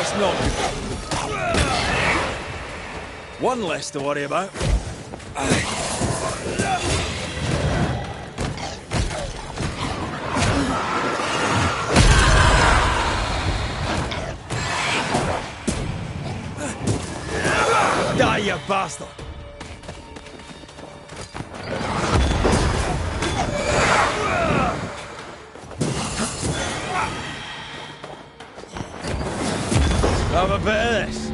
That's not good. One less to worry about. Die, you bastard! Have a bit of this.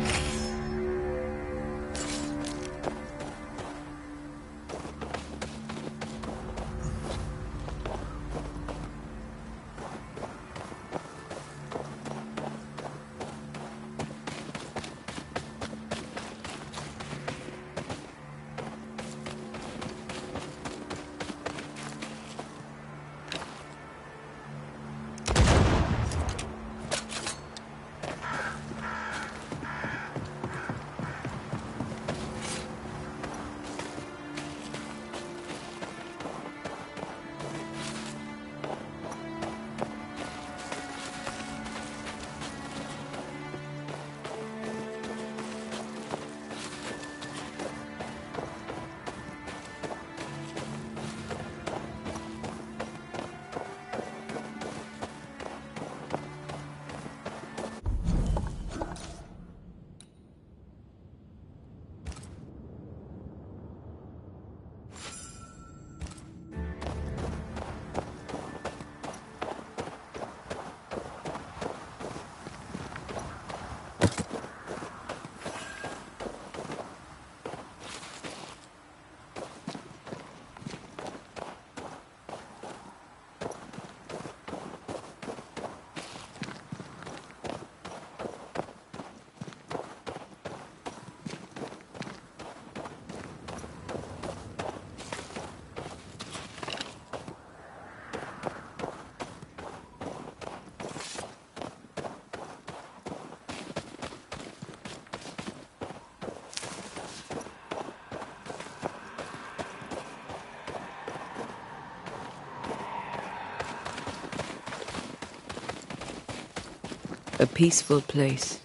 A peaceful place.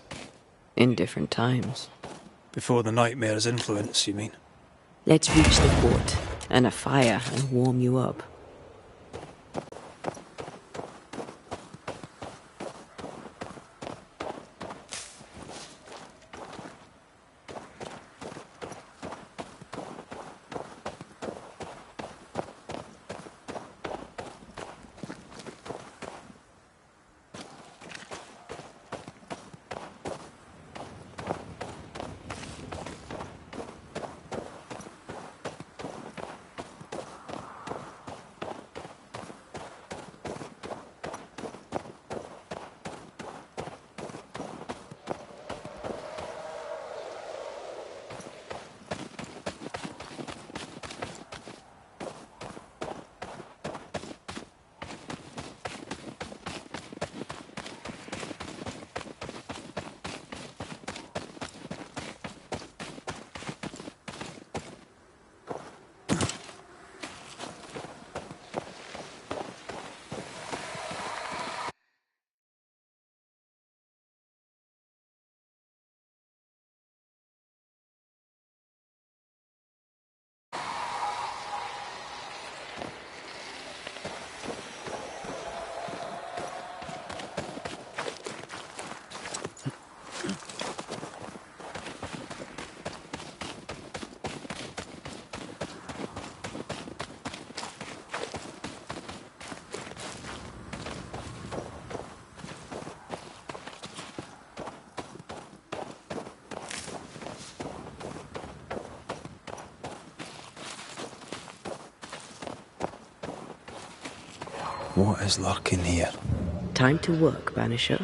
In different times. Before the nightmare's influence, you mean? Let's reach the fort, and a fire, and warm you up. What is lurking here? Time to work, Banisher.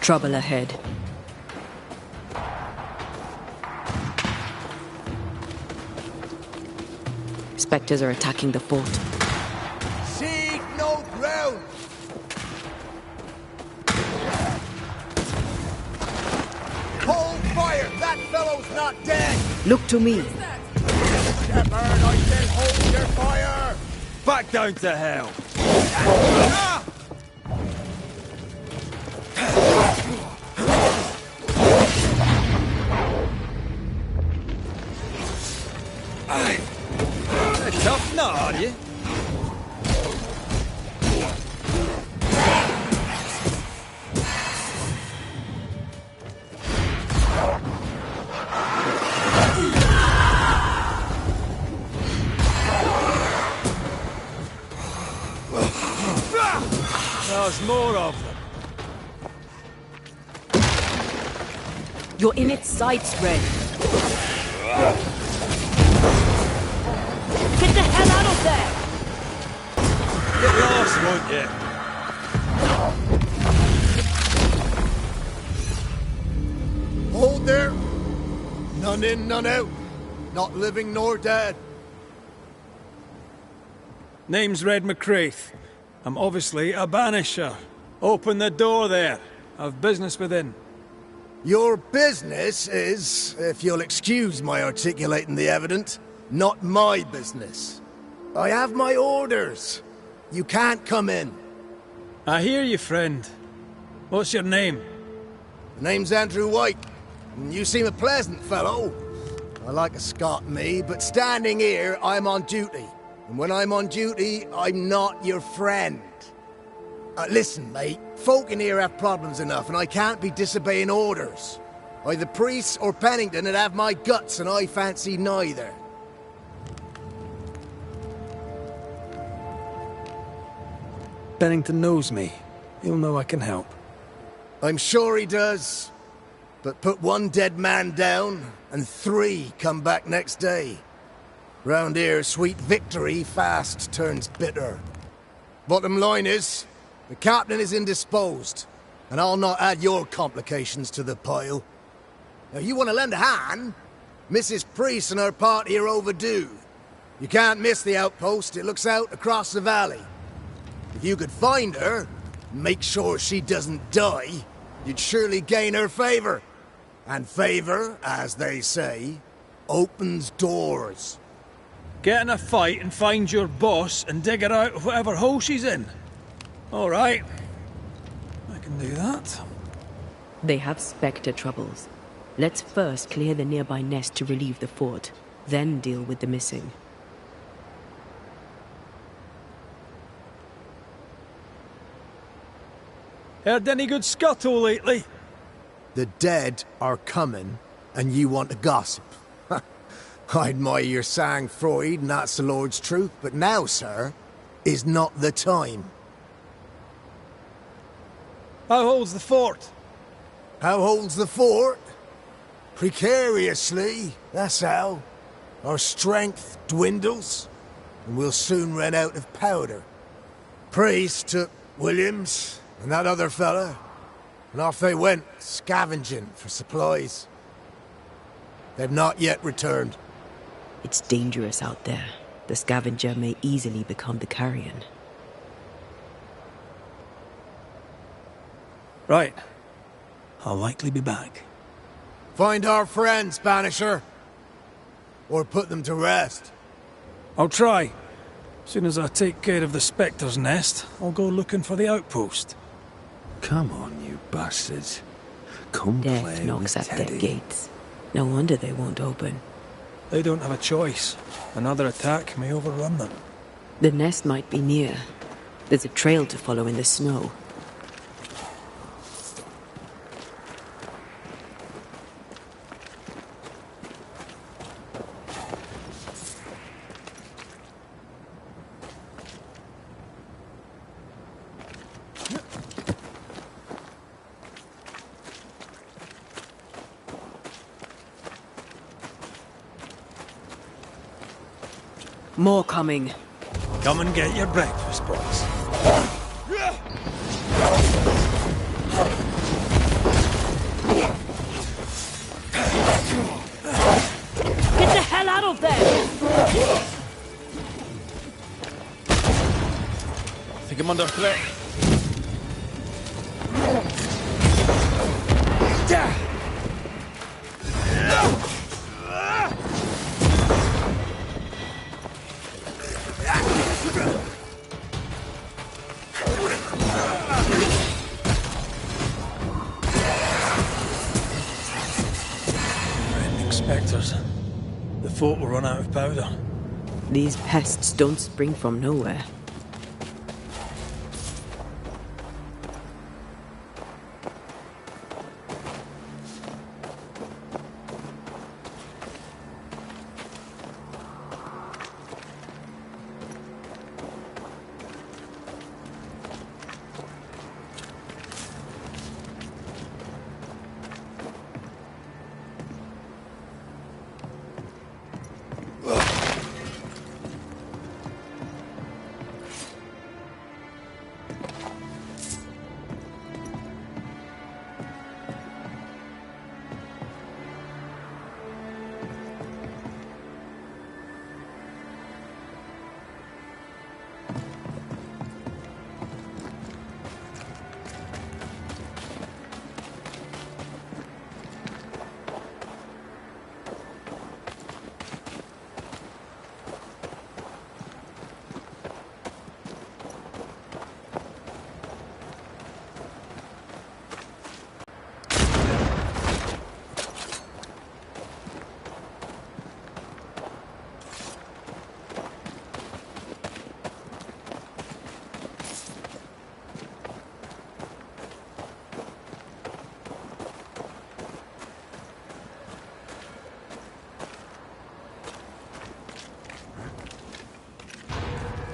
Trouble ahead. Spectres are attacking the fort. Seek no ground! Hold fire! That fellow's not dead! Look to me. Shepherd, I said hold your fire! Back down to hell! Tough nut, are you? There's more of them. You're in its sights, Red. Get the hell out of there! Get lost, won't you? Hold there! None in, none out. Not living nor dead. Name's Red McCraith. I'm obviously a Banisher. Open the door there. I've business within. Your business is, if you'll excuse my articulating the evident, not my business. I have my orders. You can't come in. I hear you, friend. What's your name? The name's Andrew White, and you seem a pleasant fellow. I like a Scot, me, but standing here, I'm on duty. And when I'm on duty, I'm not your friend. Listen, mate, folk in here have problems enough, and I can't be disobeying orders. Either priests or Pennington would have my guts, and I fancy neither. Bennington knows me. He'll know I can help. I'm sure he does. But put one dead man down, and 3 come back next day. Round here, sweet victory fast turns bitter. Bottom line is, the captain is indisposed, and I'll not add your complications to the pile. Now, you want to lend a hand? Mrs. Priest and her party are overdue. You can't miss the outpost, it looks out across the valley. If you could find her, and make sure she doesn't die, you'd surely gain her favor. And favor, as they say, opens doors. Get in a fight and find your boss and dig her out of whatever hole she's in. All right. I can do that. They have Spectre troubles. Let's first clear the nearby nest to relieve the fort, then deal with the missing. Heard any good scuttle lately? The dead are coming, and you want to gossip. I admire your sang-froid, and that's the Lord's truth, but now, sir, is not the time. How holds the fort? How holds the fort? Precariously, that's how. Our strength dwindles, and we'll soon run out of powder. Priest took Williams and that other fella, and off they went, scavenging for supplies. They've not yet returned. It's dangerous out there. The scavenger may easily become the carrion. Right. I'll likely be back. Find our friends, Banisher. Or put them to rest. I'll try. Soon as I take care of the Spectre's nest, I'll go looking for the outpost. Come on, you bastards. Come Death play knocks with at their Teddy. gates. No wonder they won't open. They don't have a choice. Another attack may overrun them. The nest might be near. There's a trail to follow in the snow. More coming. Come and get your breakfast, boys. come under threat. Spectres. The fort will run out of powder. These pests don't spring from nowhere.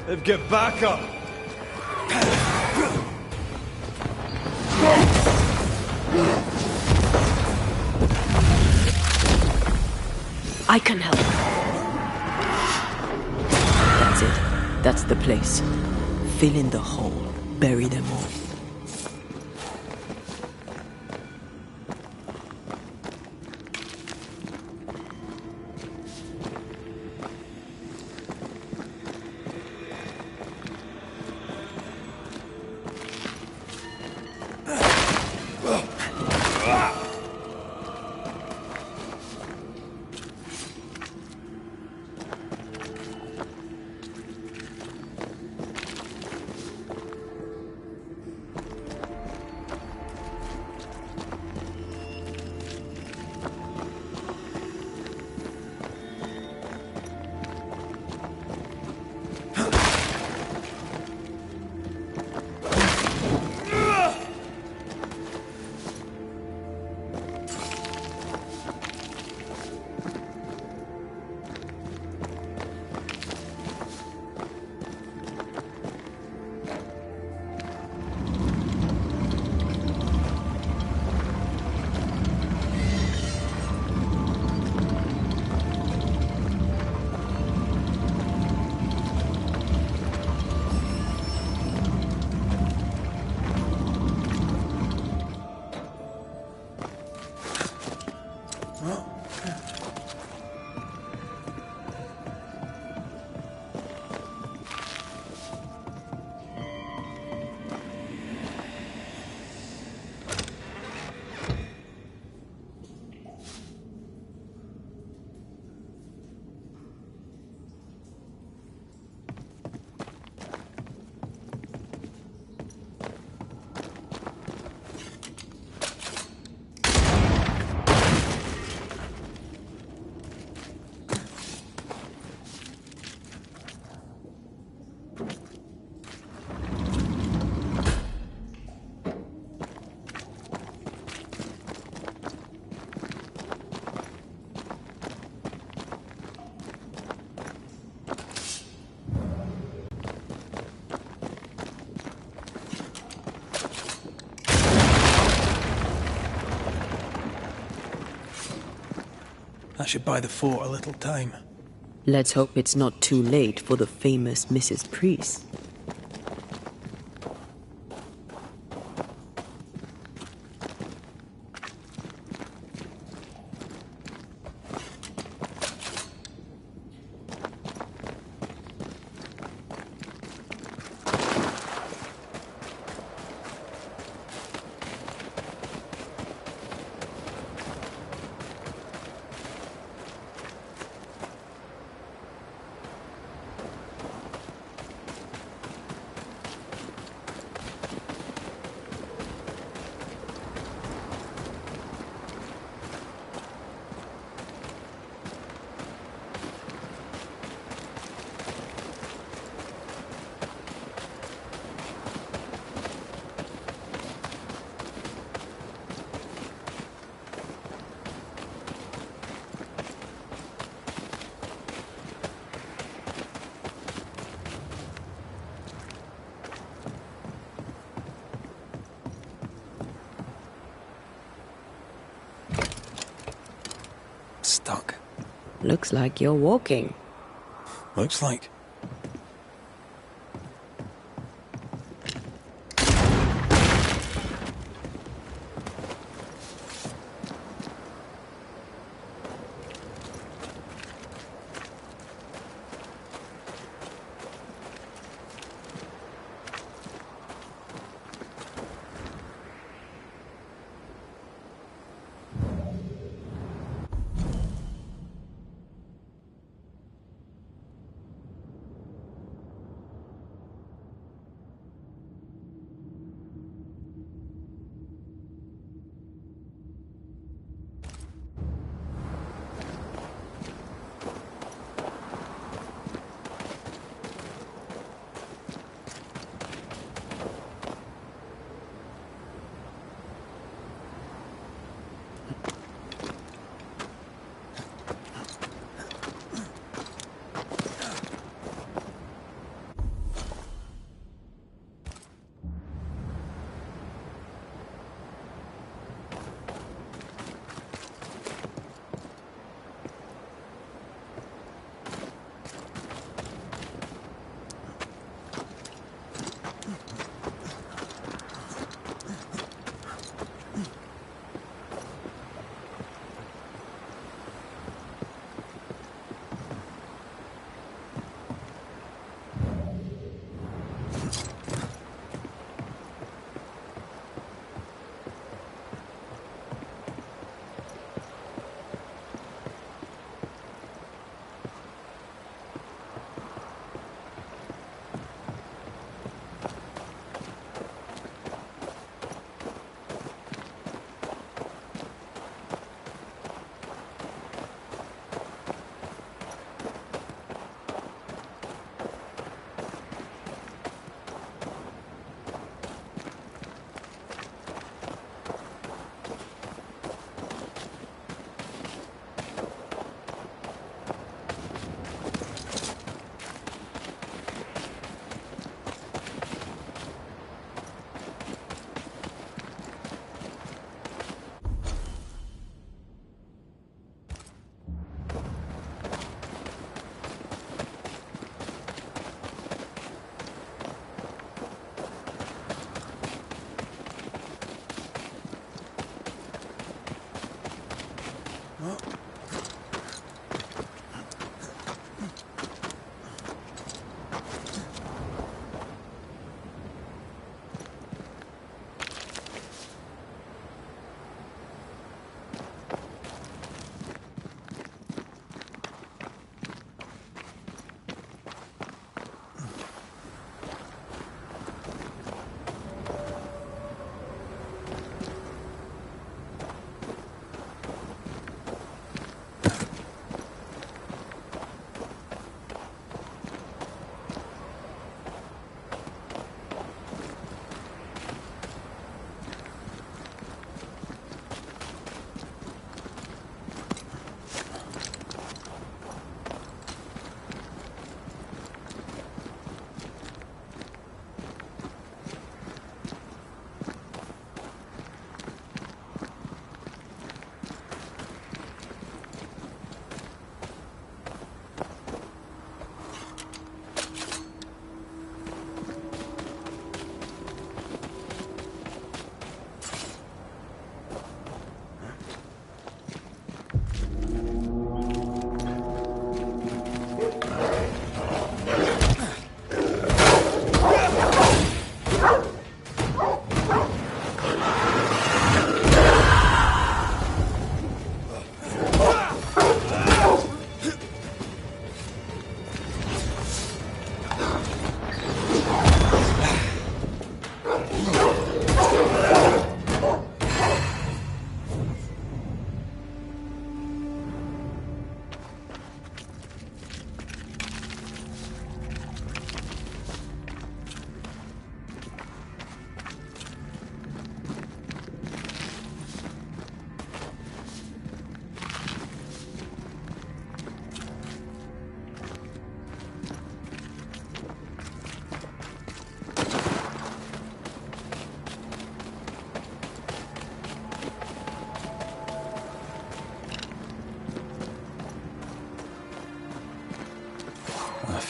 They've got backup. I can help. That's it. That's the place. Fill in the hole. Bury them all. That should buy the fort a little time. Let's hope it's not too late for the famous Mrs. Priest. Looks like you're walking. Looks like.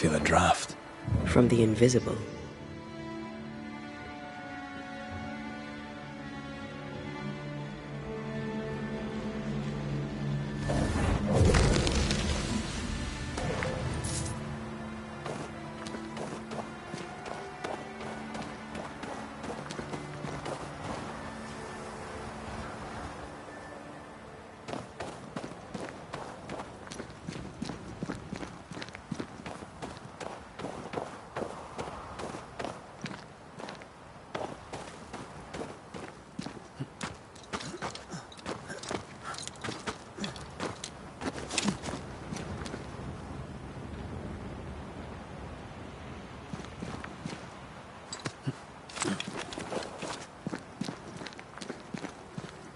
feel a draft. From the invisible.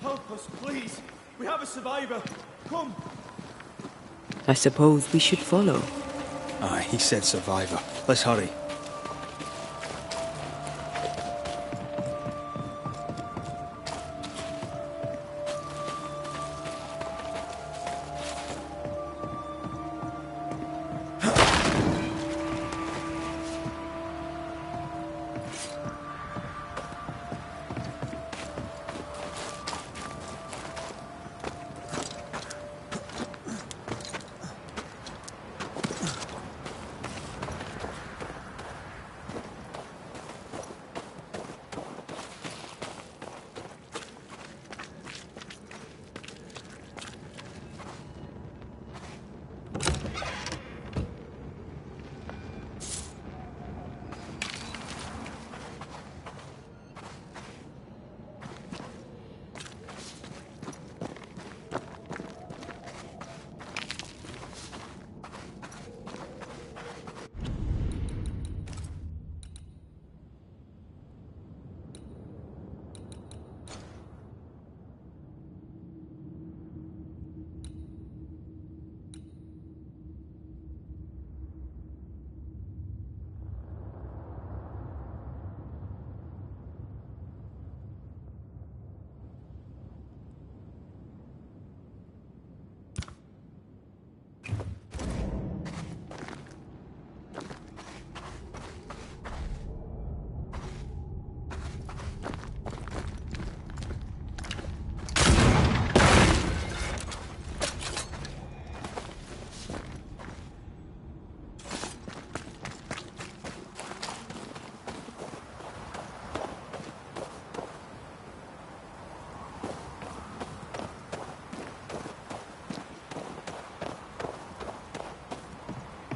Help us, please. We have a survivor. Come. I suppose we should follow. Aye, he said survivor. Let's hurry.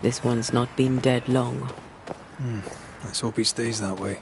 This one's not been dead long. Let's hope he stays that way.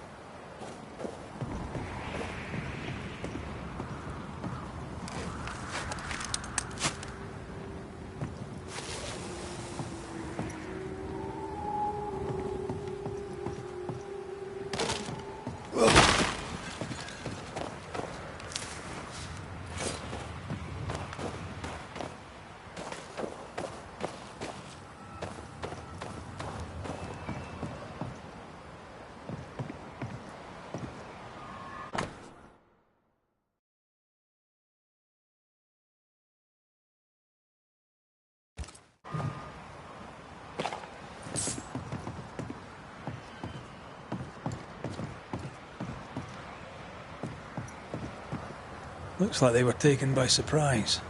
Looks like they were taken by surprise.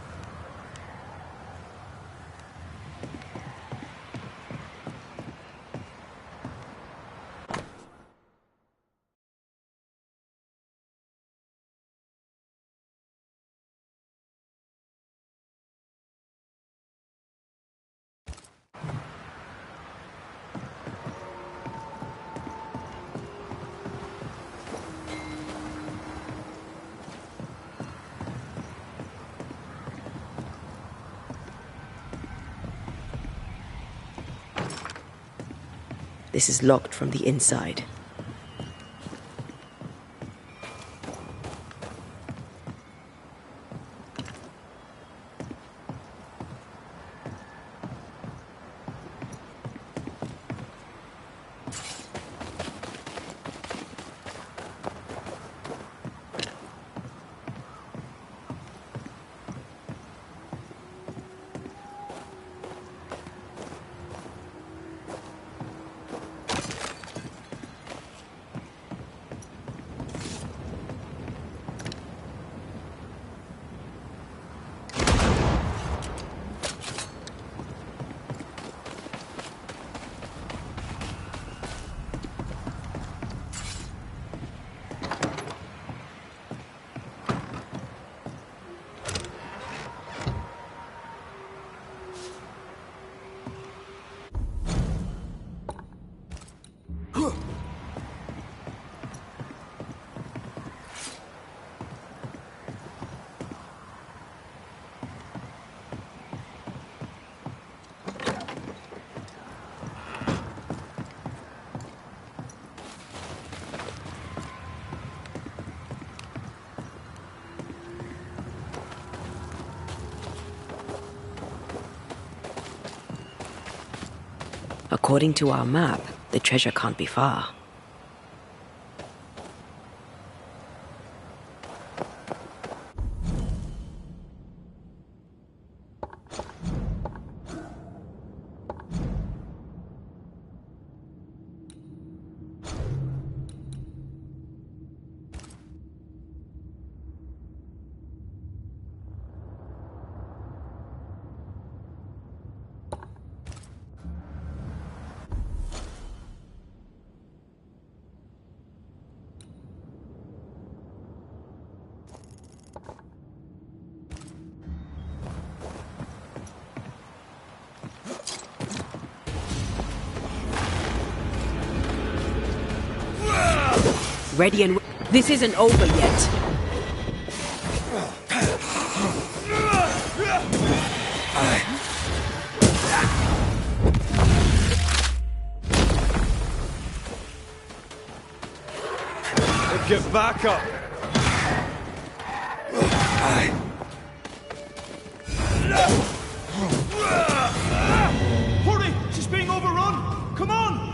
This is locked from the inside. According to our map, the treasure can't be far. Ready and... This isn't over yet. Get back up! Hurry! She's being overrun! Come on!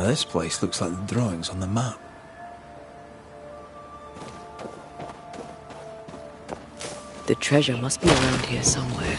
Now this place looks like the drawings on the map. The treasure must be around here somewhere.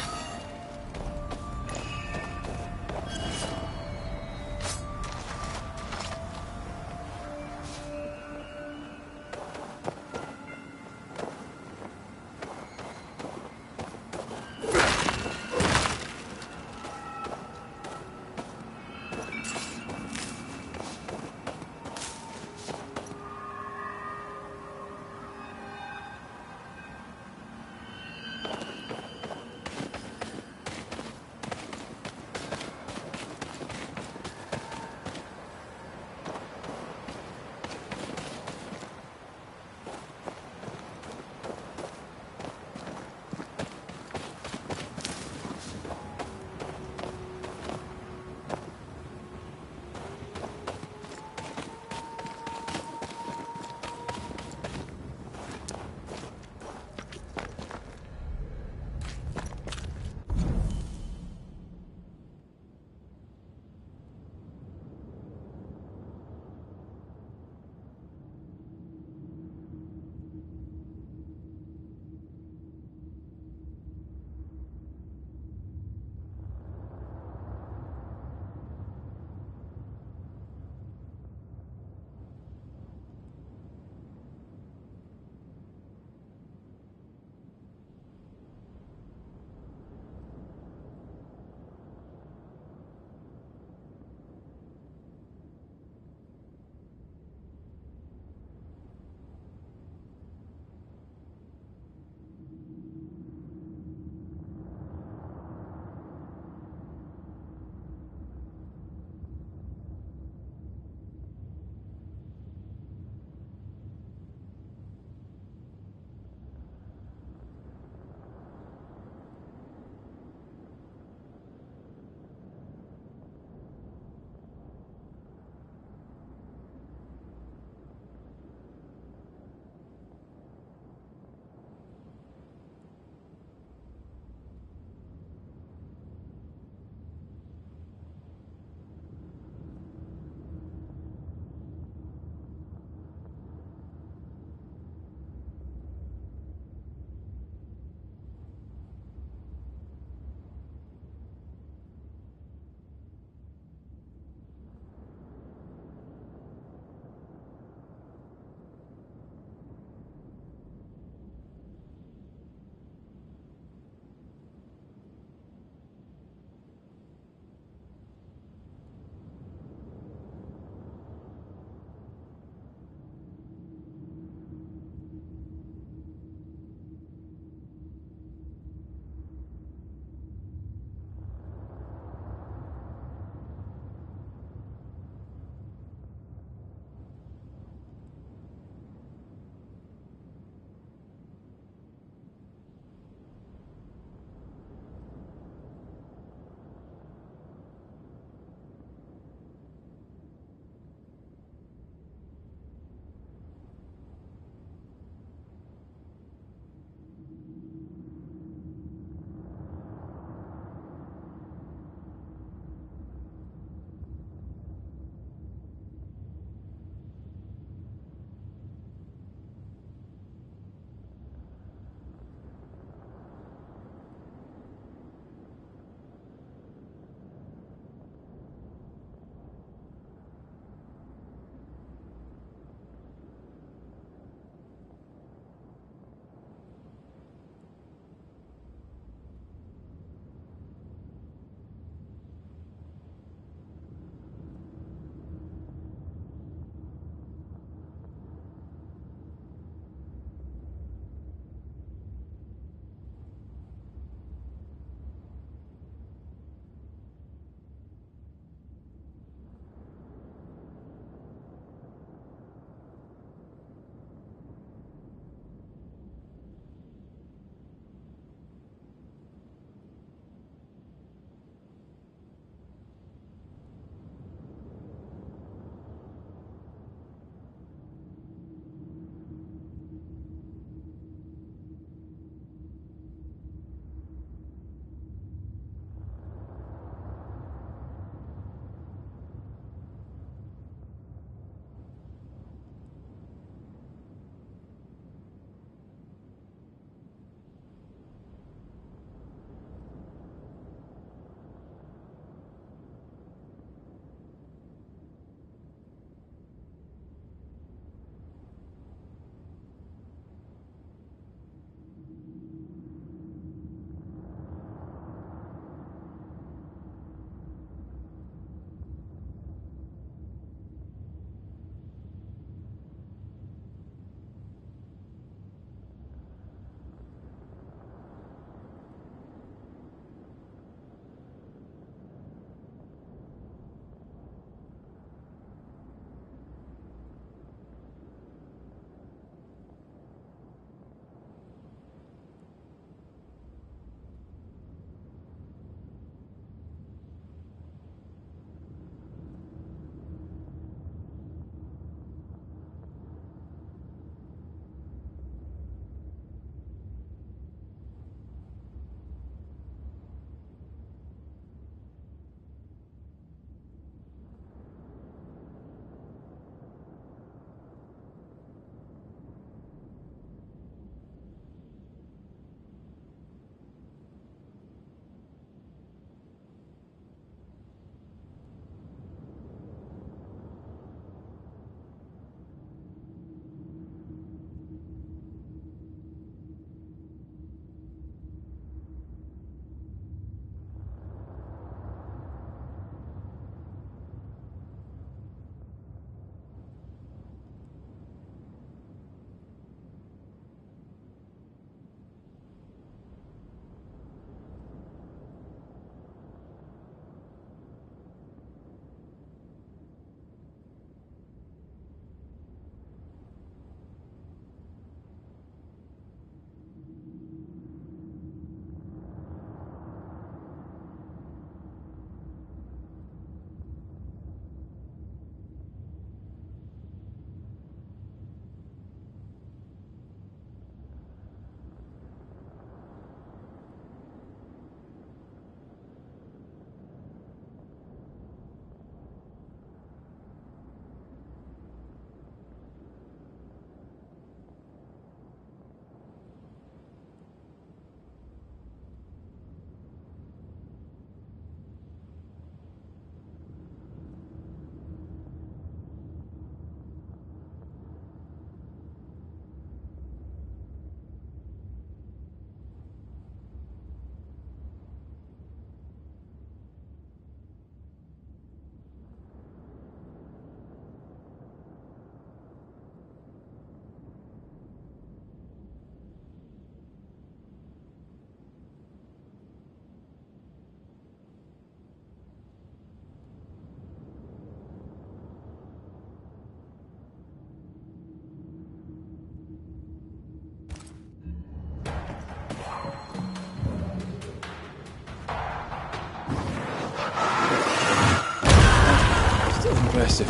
impressive.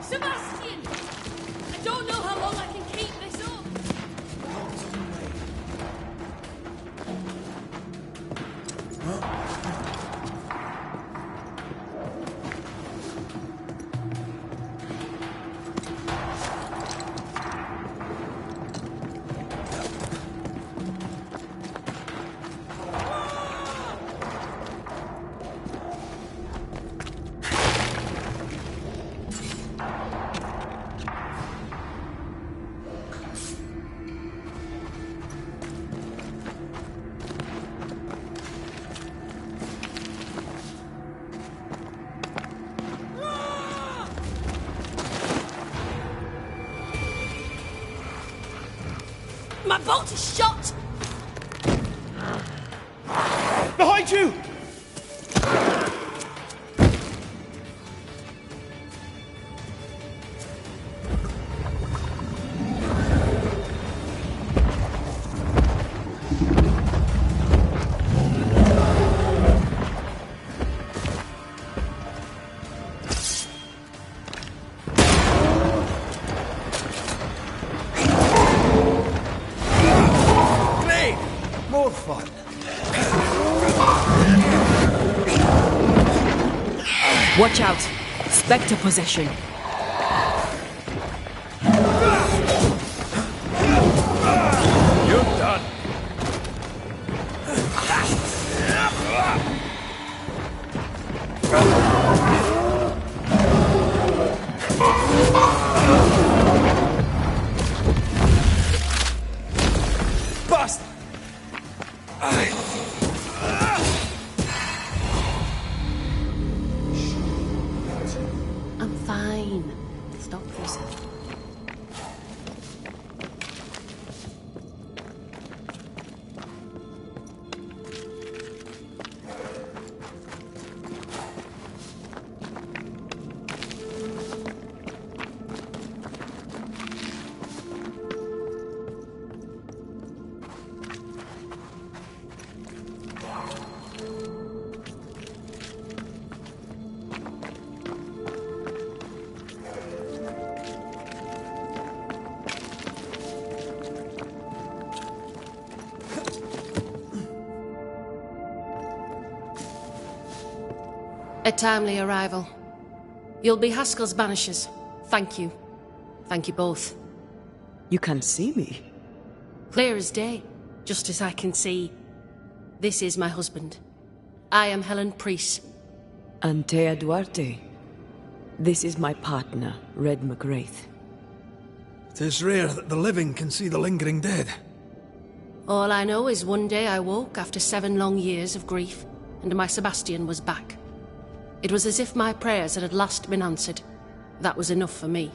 Sebastian! I don't know how long I can keep this up. My bolt is shot! Behind you! More fun. Watch out! Spectre possession. You're done. Bust! I'm fine. Stop this. A timely arrival. You'll be Haskell's Banishers. Thank you. Thank you both. You can see me. Clear as day, just as I can see. This is my husband. I am Helen Priest. Antea Duarte. This is my partner, Red McGrath. 'Tis rare that the living can see the lingering dead. All I know is one day I woke after 7 long years of grief, and my Sebastian was back. It was as if my prayers had at last been answered. That was enough for me.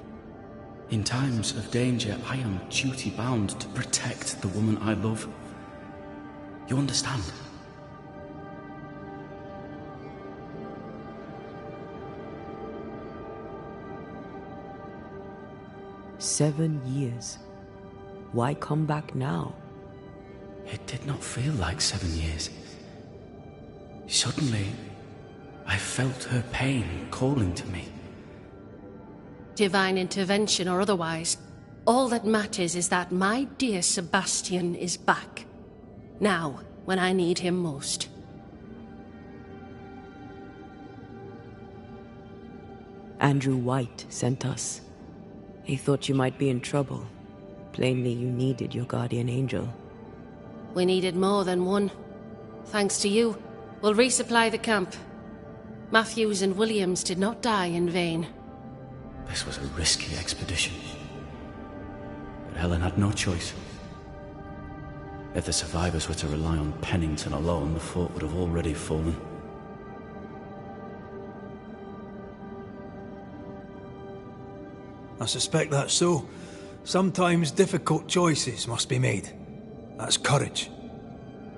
In times of danger, I am duty-bound to protect the woman I love. You understand? "7 years. Why come back now?" It did not feel like 7 years. Suddenly, I felt her pain calling to me. Divine intervention or otherwise, all that matters is that my dear Sebastian is back. Now, when I need him most. Andrew White sent us. He thought you might be in trouble. Plainly, you needed your guardian angel. We needed more than one. Thanks to you, we'll resupply the camp. Matthews and Williams did not die in vain. This was a risky expedition. But Helen had no choice. If the survivors were to rely on Pennington alone, the fort would have already fallen. I suspect that's so. Sometimes difficult choices must be made. That's courage.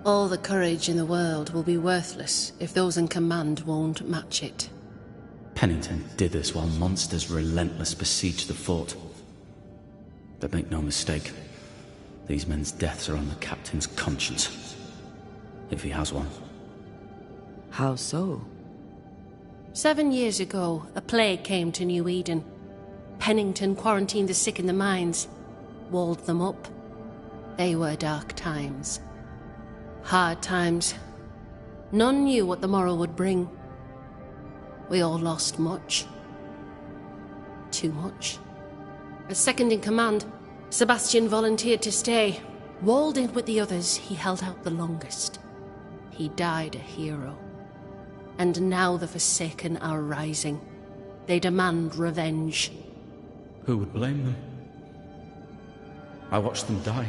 All the courage in the world will be worthless if those in command won't match it. Pennington did this while monsters relentless besieged the fort. But make no mistake, these men's deaths are on the captain's conscience. If he has one. How so? 7 years ago, a plague came to New Eden. Pennington quarantined the sick in the mines, walled them up. They were dark times. Hard times. None knew what the morrow would bring. We all lost much. Too much. As second in command, Sebastian volunteered to stay. Walled in with the others, he held out the longest. He died a hero. And now the Forsaken are rising. They demand revenge. Who would blame them? I watched them die.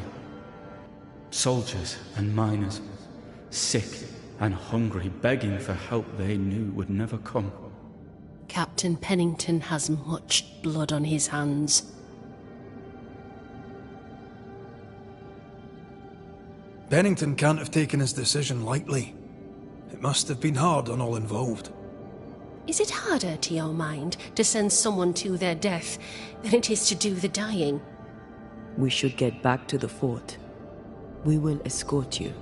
Soldiers and miners, sick and hungry, begging for help they knew would never come. Captain Pennington has much blood on his hands. Pennington can't have taken his decision lightly. It must have been hard on all involved. Is it harder, to your mind, to send someone to their death than it is to do the dying? We should get back to the fort. We will escort you.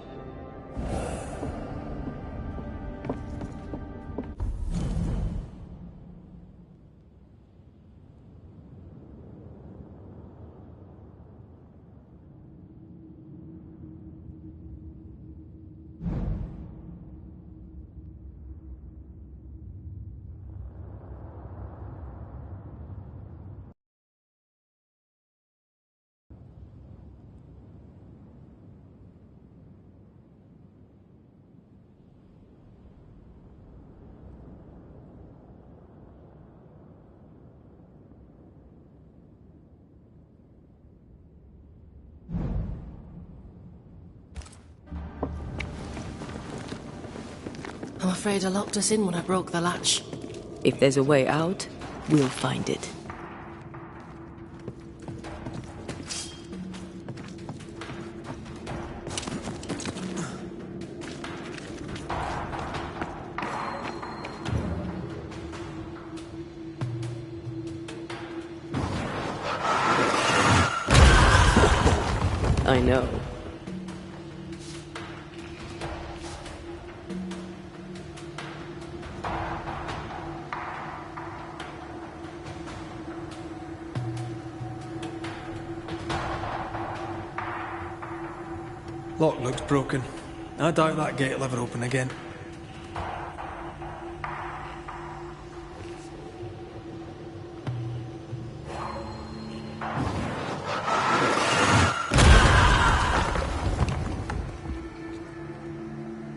I'm afraid I locked us in when I broke the latch. If there's a way out, we'll find it. I know. Lock looks broken. I doubt that gate will ever open again.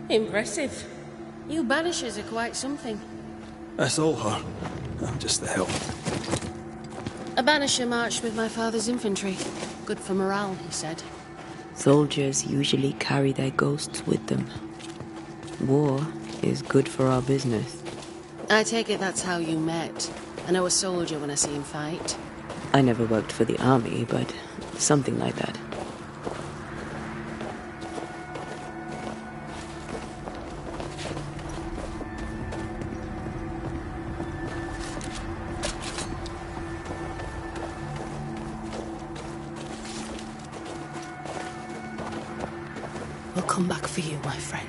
Impressive. You Banishers are quite something. That's all her. I'm just the help. A Banisher marched with my father's infantry. Good for morale, he said. Soldiers usually carry their ghosts with them. War is good for our business. I take it that's how you met. I know a soldier when I see him fight. I never worked for the army, but something like that. We'll come back for you, my friend.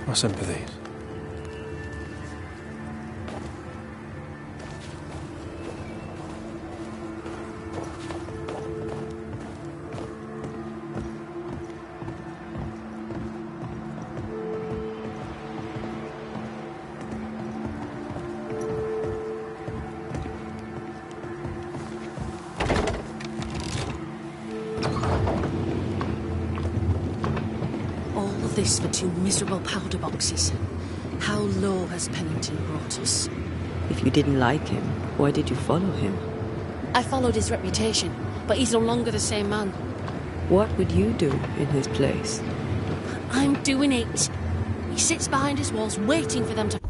My sympathies. This for 2 miserable powder boxes. How low has Pennington brought us? If you didn't like him, why did you follow him? I followed his reputation, but he's no longer the same man. What would you do in his place? I'm doing it. He sits behind his walls waiting for them to...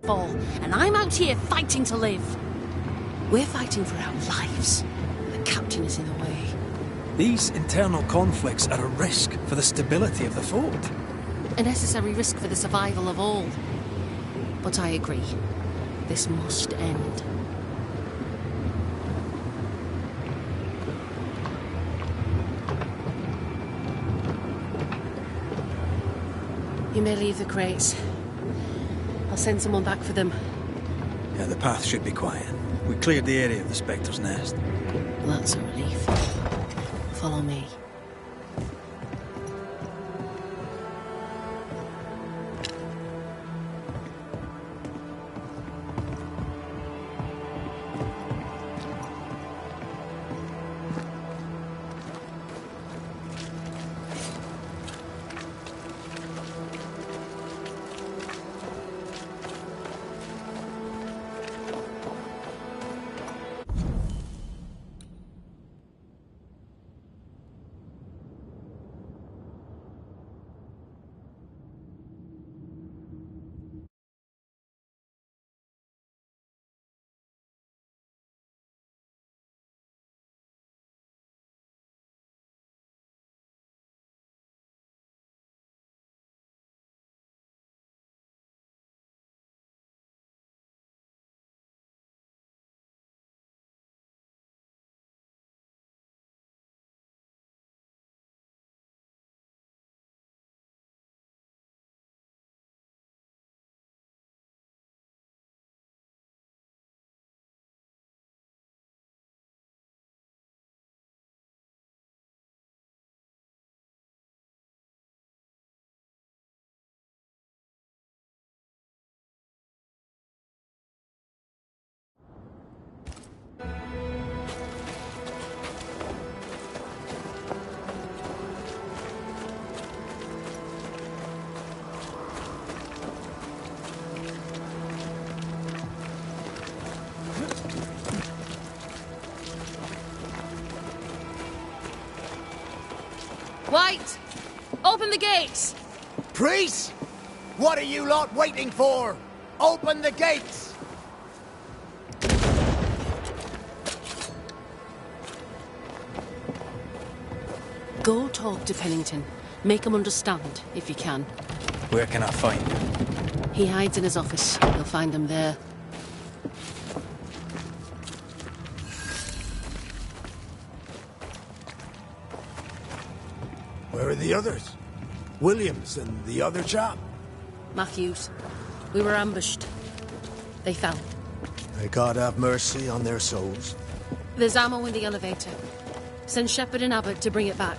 fall, and I'm out here fighting to live. We're fighting for our lives. The captain is in the way. These internal conflicts are a risk for the stability of the fort. A necessary risk for the survival of all. But I agree. This must end. You may leave the crates. I'll send someone back for them. Yeah, the path should be quiet. We cleared the area of the Spectre's nest. That's a relief. Follow me. White! Open the gates! Priest! What are you lot waiting for? Open the gates! Go talk to Pennington. Make him understand, if you can. Where can I find him? He hides in his office. You'll find him there. Where are the others? Williams and the other chap? Matthews. We were ambushed. They fell. May God have mercy on their souls. There's ammo in the elevator. Send Shepard and Abbott to bring it back.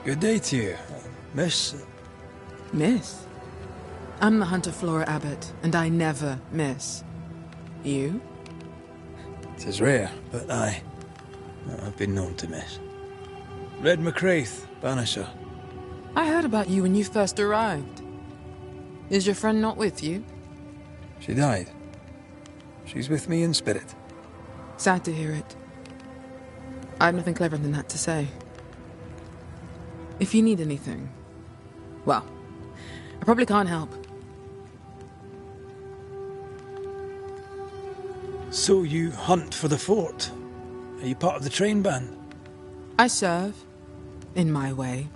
Good day to you, Miss. Miss? I'm the Hunter Flora Abbott, and I never miss. You? It is rare, but I've been known to miss. Red McCraith, Banisher. I heard about you when you first arrived. Is your friend not with you? She died. She's with me in spirit. Sad to hear it. I have nothing cleverer than that to say. If you need anything, well, I probably can't help. So you hunt for the fort? Are you part of the train band? I serve, in my way.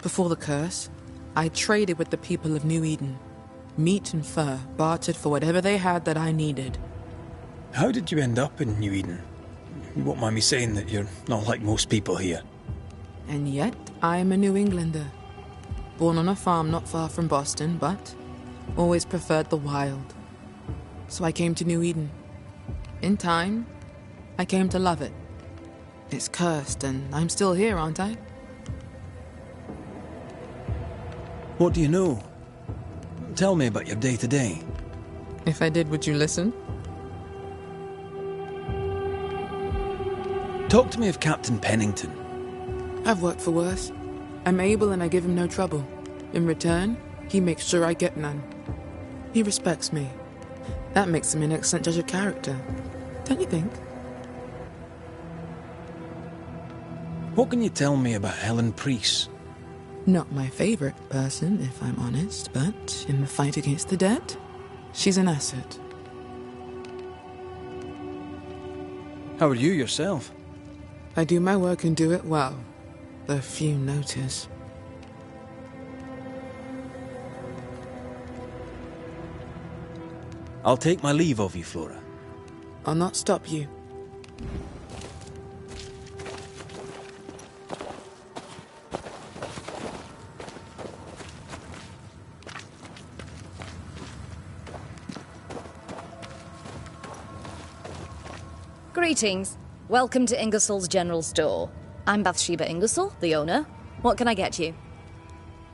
Before the curse, I traded with the people of New Eden. Meat and fur, bartered for whatever they had that I needed. How did you end up in New Eden? You won't mind me saying that you're not like most people here. And yet, I am a New Englander. Born on a farm not far from Boston, but always preferred the wild. So I came to New Eden. In time, I came to love it. It's cursed, and I'm still here, aren't I? What do you know? Tell me about your day-to-day. If I did, would you listen? Talk to me of Captain Pennington. I've worked for worse. I'm able and I give him no trouble. In return, he makes sure I get none. He respects me. That makes him an excellent judge of character. Don't you think? What can you tell me about Helen Priest? Not my favorite person, if I'm honest, but in the fight against the dead, she's an asset. How are you yourself? I do my work and do it well. The few notice. I'll take my leave of you, Flora. I'll not stop you. Greetings. Welcome to Ingersoll's General Store. I'm Bathsheba Ingersoll, the owner. What can I get you?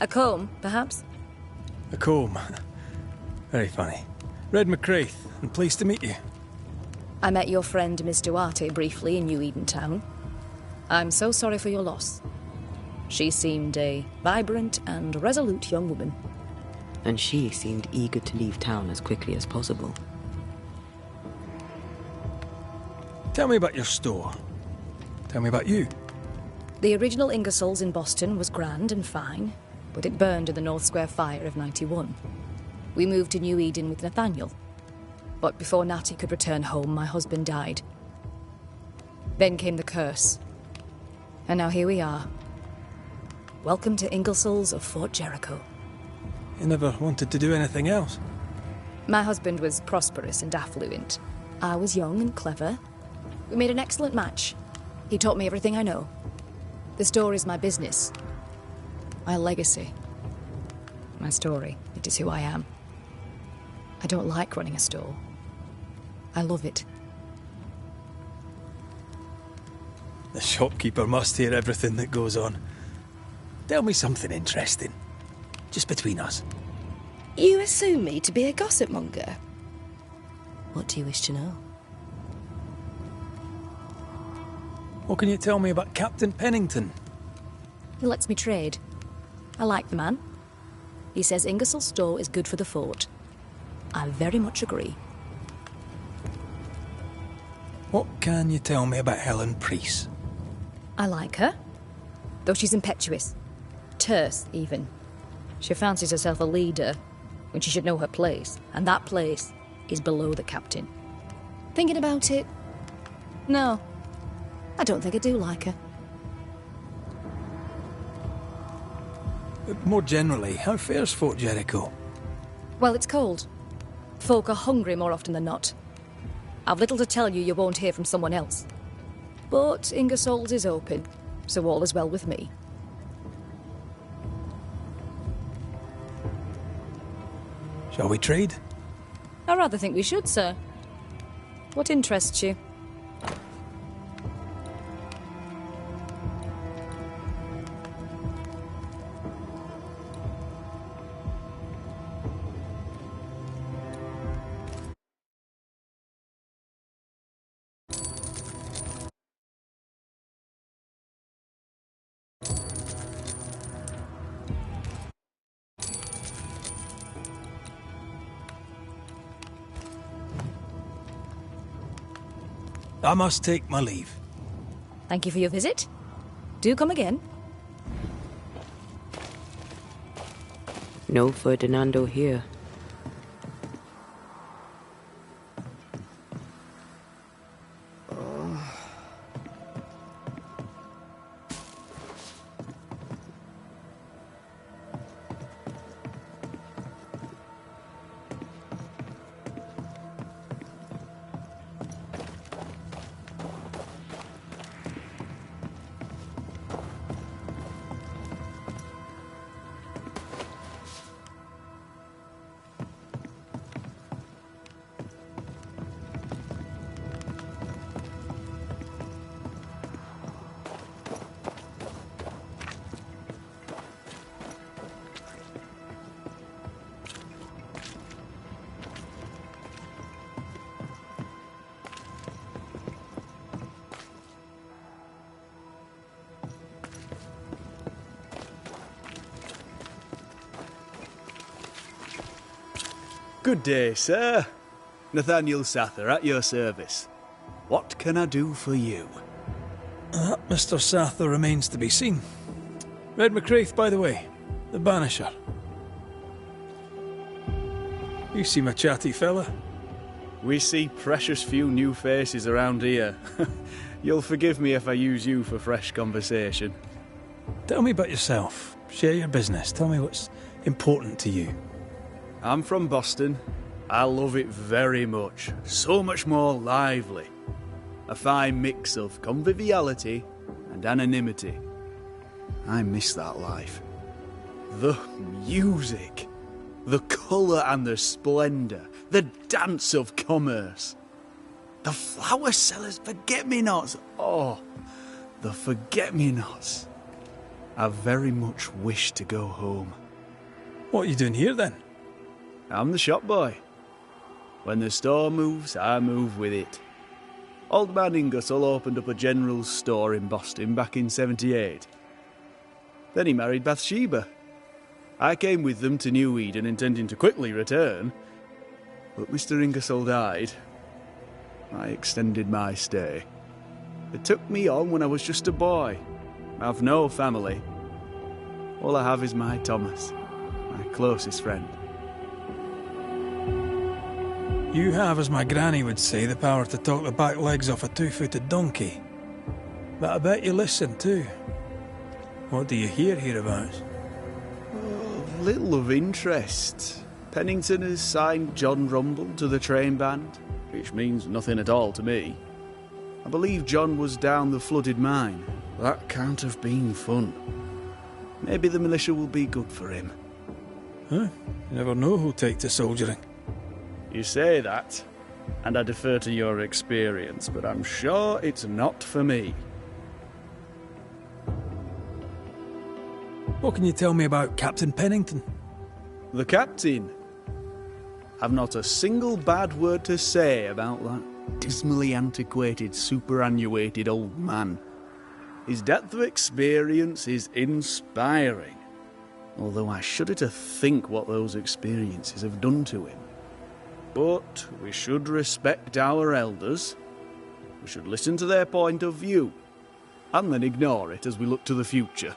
A comb, perhaps? A comb. Very funny. Red McCraith, and pleased to meet you. I met your friend Miss Duarte briefly in New Eden Town. I'm so sorry for your loss. She seemed a vibrant and resolute young woman. And she seemed eager to leave town as quickly as possible. Tell me about your store. Tell me about you. The original Ingersoll's in Boston was grand and fine, but it burned in the North Square fire of '91. We moved to New Eden with Nathaniel. But before Natty could return home, my husband died. Then came the curse. And now here we are. Welcome to Ingersoll's of Fort Jericho. You never wanted to do anything else? My husband was prosperous and affluent. I was young and clever. We made an excellent match. He taught me everything I know. The store is my business. My legacy. My story. It is who I am. I don't like running a store. I love it. The shopkeeper must hear everything that goes on. Tell me something interesting. Just between us. You assume me to be a gossip monger? What do you wish to know? What can you tell me about Captain Pennington? He lets me trade. I like the man. He says Ingersoll's store is good for the fort. I very much agree. What can you tell me about Helen Priest? I like her, though she's impetuous. Terse, even. She fancies herself a leader when she should know her place, and that place is below the captain. Thinking about it, no, I don't think I do like her. More generally, how fares Fort Jericho? Well, it's cold. Folk are hungry more often than not. I've little to tell you won't hear from someone else. But Ingersoll's is open, so all is well with me. Shall we trade? I rather think we should, sir. What interests you? I must take my leave. Thank you for your visit. Do come again. No Ferdinando here. Good day, sir. Nathaniel Sather at your service. What can I do for you? That Mr. Sather remains to be seen. Red McCraith, by the way. The Banisher. You seem a chatty fella. We see precious few new faces around here. You'll forgive me if I use you for fresh conversation. Tell me about yourself. Share your business. Tell me what's important to you. I'm from Boston. I love it very much. So much more lively. A fine mix of conviviality and anonymity. I miss that life. The music. The colour and the splendour. The dance of commerce. The flower sellers' forget-me-nots. Oh, the forget-me-nots. I very much wish to go home. What are you doing here, then? I'm the shop boy. When the store moves, I move with it. Old man Ingersoll opened up a general store in Boston back in '78. Then he married Bathsheba. I came with them to New Eden, intending to quickly return. But Mr. Ingersoll died. I extended my stay. They took me on when I was just a boy. I've no family. All I have is my Thomas, my closest friend. You have, as my granny would say, the power to talk the back legs off a two-footed donkey. But I bet you listen, too. What do you hear hereabouts? Little of interest. Pennington has signed John Rumble to the train band, which means nothing at all to me. I believe John was down the flooded mine. That can't have been fun. Maybe the militia will be good for him. Huh? You never know who'll take to soldiering. You say that, and I defer to your experience, but I'm sure it's not for me. What can you tell me about Captain Pennington? The captain? I've not a single bad word to say about that dismally antiquated, superannuated old man. His depth of experience is inspiring, although I shudder to think what those experiences have done to him. But we should respect our elders. We should listen to their point of view, and then ignore it as we look to the future.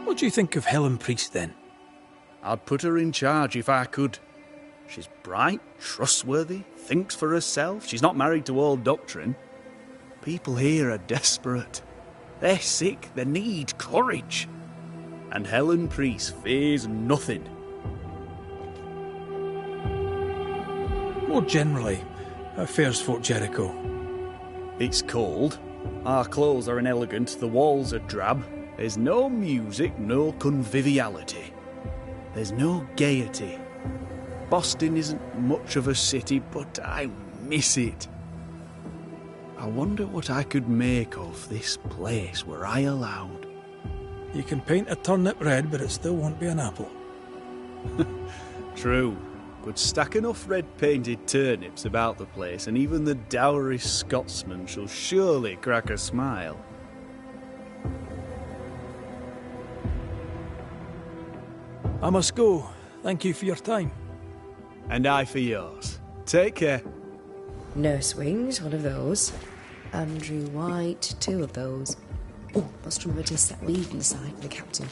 What do you think of Helen Priest, then? I'd put her in charge if I could. She's bright, trustworthy, thinks for herself. She's not married to old doctrine. People here are desperate. They're sick, they need courage. And Helen Priest fears nothing. More generally, how fares Fort Jericho? It's cold. Our clothes are inelegant, the walls are drab. There's no music, no conviviality. There's no gaiety. Boston isn't much of a city, but I miss it. I wonder what I could make of this place were I allowed. You can paint a turnip red, but it still won't be an apple. True. Could stack enough red-painted turnips about the place, and even the dour Scotsman shall surely crack a smile. I must go. Thank you for your time. And I for yours. Take care. Nurse Wings, one of those. Andrew White, two of those. Oh, must remember to set leave inside for the captain.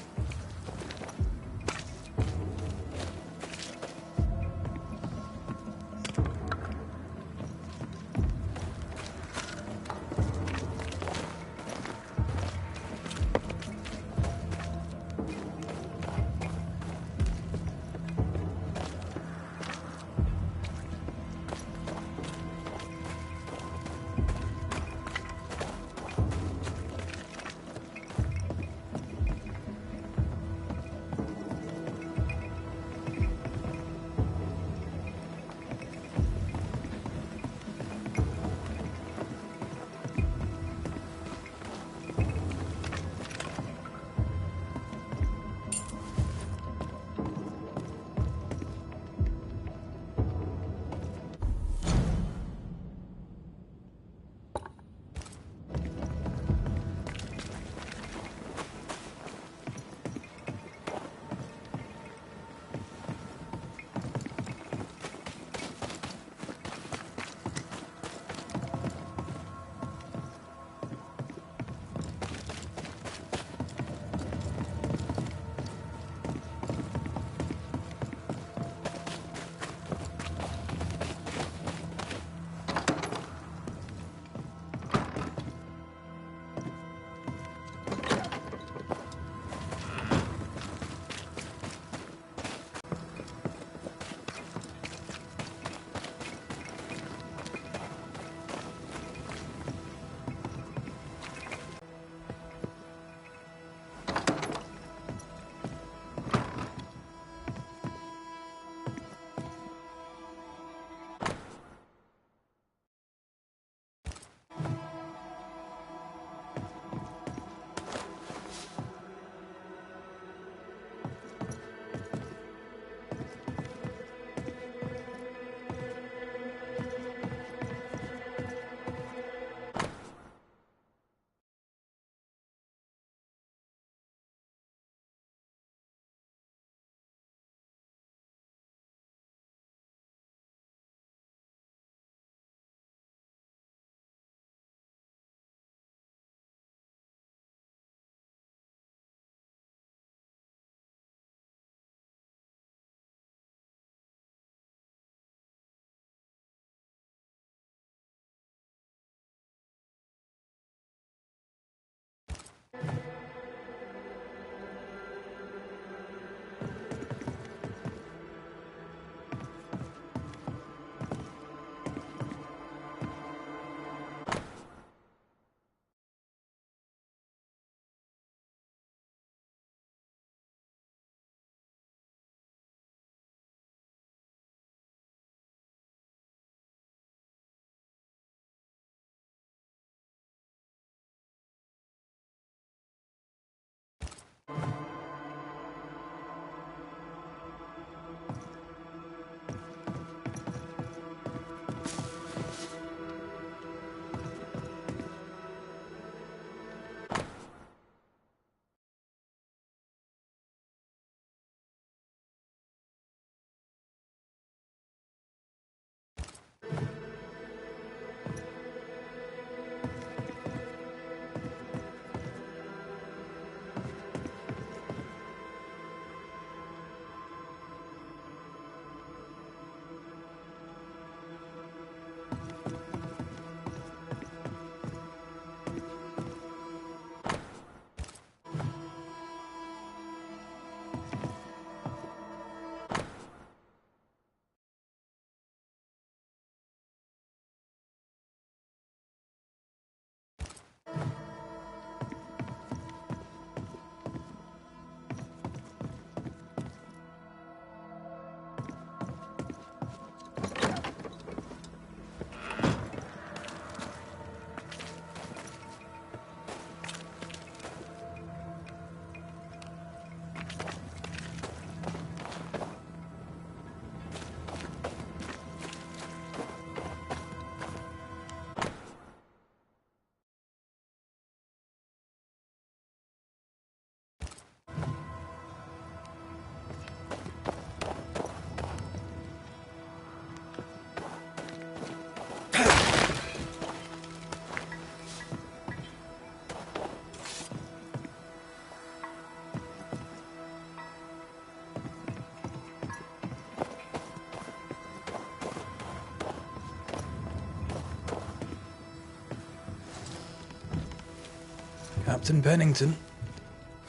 Captain Pennington.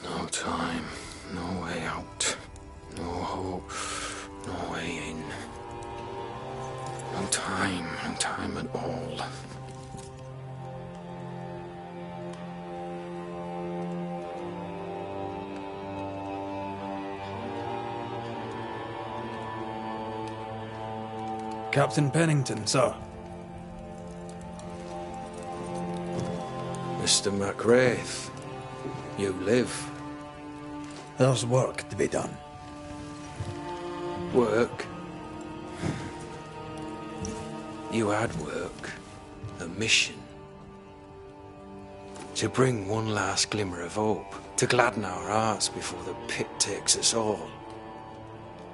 No time, no way out, no hope, no way in. No time at all. Captain Pennington, sir. Mr. MacWraith, you live. There's work to be done. Work? You had work. A mission. To bring one last glimmer of hope. To gladden our hearts before the pit takes us all.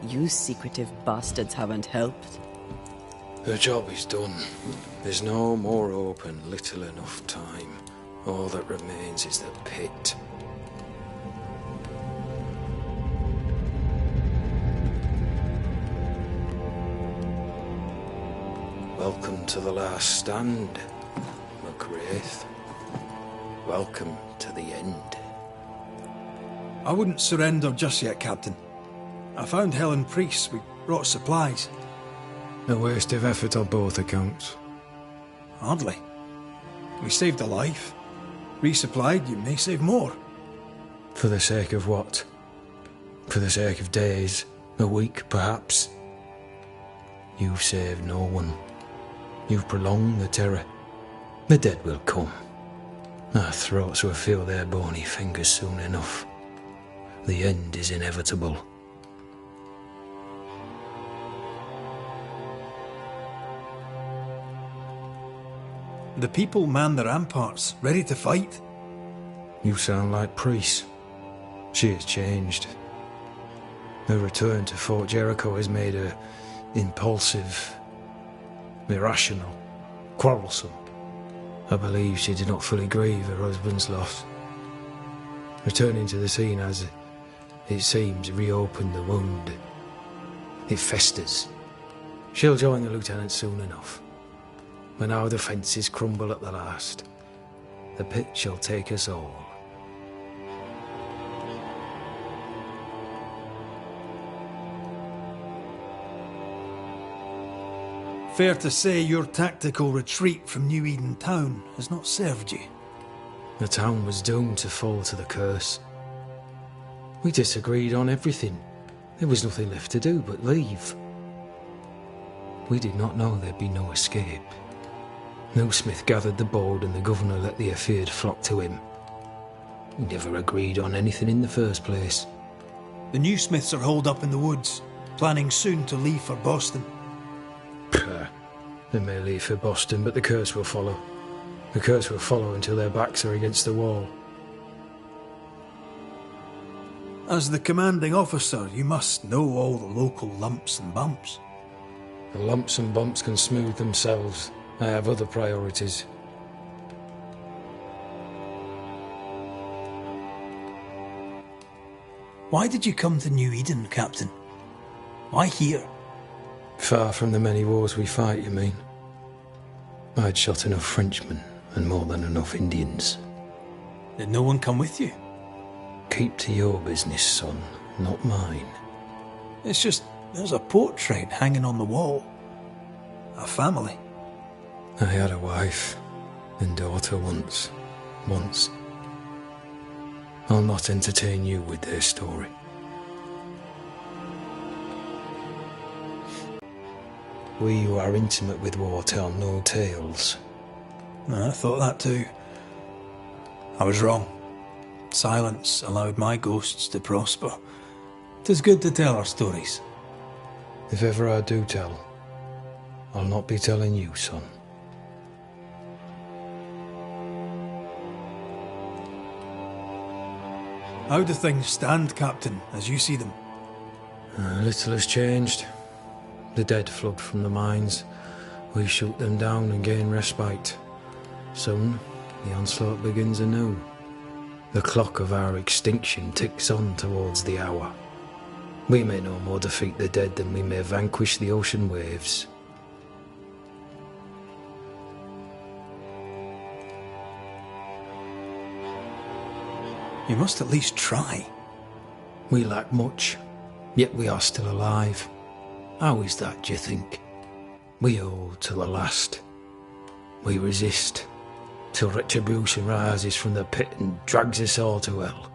You secretive bastards haven't helped. The job is done. There's no more hope and little enough time. All that remains is the pit. Welcome to the last stand, MacWraith. Welcome to the end. I wouldn't surrender just yet, Captain. I found Helen Priest. We brought supplies. A waste of effort on both accounts. Hardly. We saved a life. Resupplied, you may save more. For the sake of what? For the sake of days, a week perhaps? You've saved no one. You've prolonged the terror. The dead will come. Our throats will feel their bony fingers soon enough. The end is inevitable. The people man the ramparts, ready to fight. You sound like Priest. She has changed. Her return to Fort Jericho has made her impulsive, irrational, quarrelsome. I believe she did not fully grieve her husband's loss. Returning to the scene has, it seems, reopened the wound. It festers. She'll join the lieutenant soon enough. When our defences crumble at the last, the pit shall take us all. Fair to say your tactical retreat from New Eden town has not served you. The town was doomed to fall to the curse. We disagreed on everything. There was nothing left to do but leave. We did not know there'd be no escape. Smith gathered the bold and the governor let the afeared flock to him. We never agreed on anything in the first place. The new smiths are holed up in the woods, planning soon to leave for Boston. Pah. They may leave for Boston, but the curse will follow. The curse will follow until their backs are against the wall. As the commanding officer, you must know all the local lumps and bumps. The lumps and bumps can smooth themselves. I have other priorities. Why did you come to New Eden, Captain? Why here? Far from the many wars we fight, you mean? I'd shot enough Frenchmen and more than enough Indians. Did no one come with you? Keep to your business, son, not mine. It's just, there's a portrait hanging on the wall. A family. I had a wife and daughter once. I'll not entertain you with their story. We who are intimate with war tell no tales. I thought that too. I was wrong. Silence allowed my ghosts to prosper. 'Tis good to tell our stories. If ever I do tell, I'll not be telling you, son. How do things stand, Captain, as you see them? Little has changed. The dead flood from the mines. We shoot them down and gain respite. Soon, the onslaught begins anew. The clock of our extinction ticks on towards the hour. We may no more defeat the dead than we may vanquish the ocean waves. You must at least try. We lack much, yet we are still alive. How is that, do you think? We hold to the last. We resist, till retribution rises from the pit and drags us all to hell.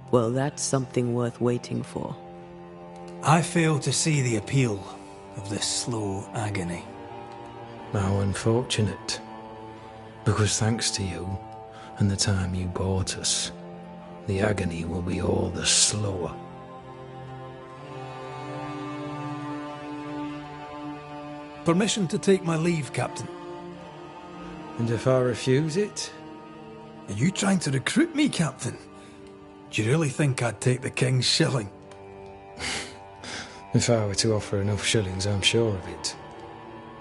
Well, that's something worth waiting for. I fail to see the appeal of this slow agony. How unfortunate. Because thanks to you, and the time you bought us, the agony will be all the slower. Permission to take my leave, Captain. And if I refuse it? Are you trying to recruit me, Captain? Do you really think I'd take the King's shilling? If I were to offer enough shillings, I'm sure of it.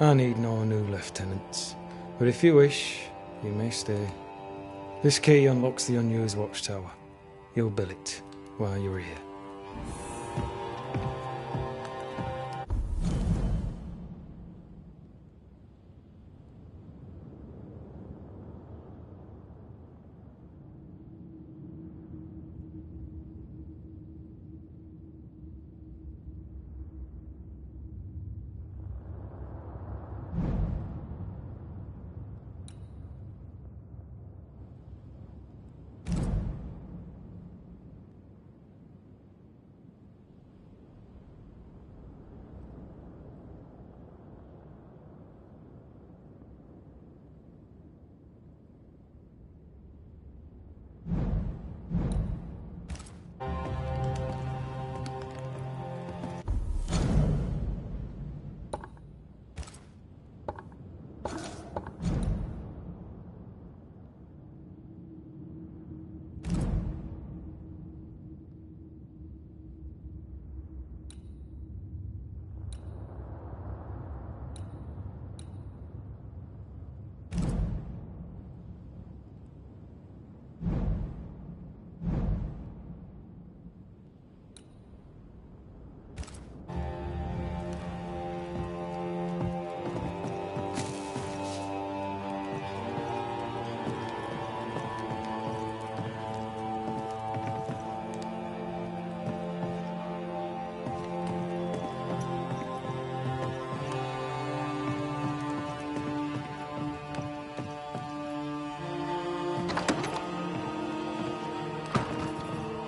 I need no new lieutenants. But if you wish, you may stay. This key unlocks the unused watchtower. You'll bill it while you're here.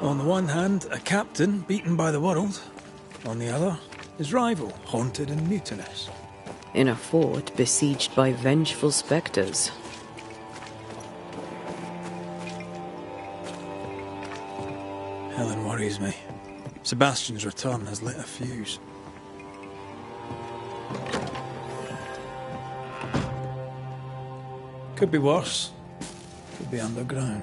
On the one hand, a captain beaten by the world. On the other, his rival, haunted and mutinous. In a fort besieged by vengeful spectres. Helen worries me. Sebastian's return has lit a fuse. Could be worse. Could be underground.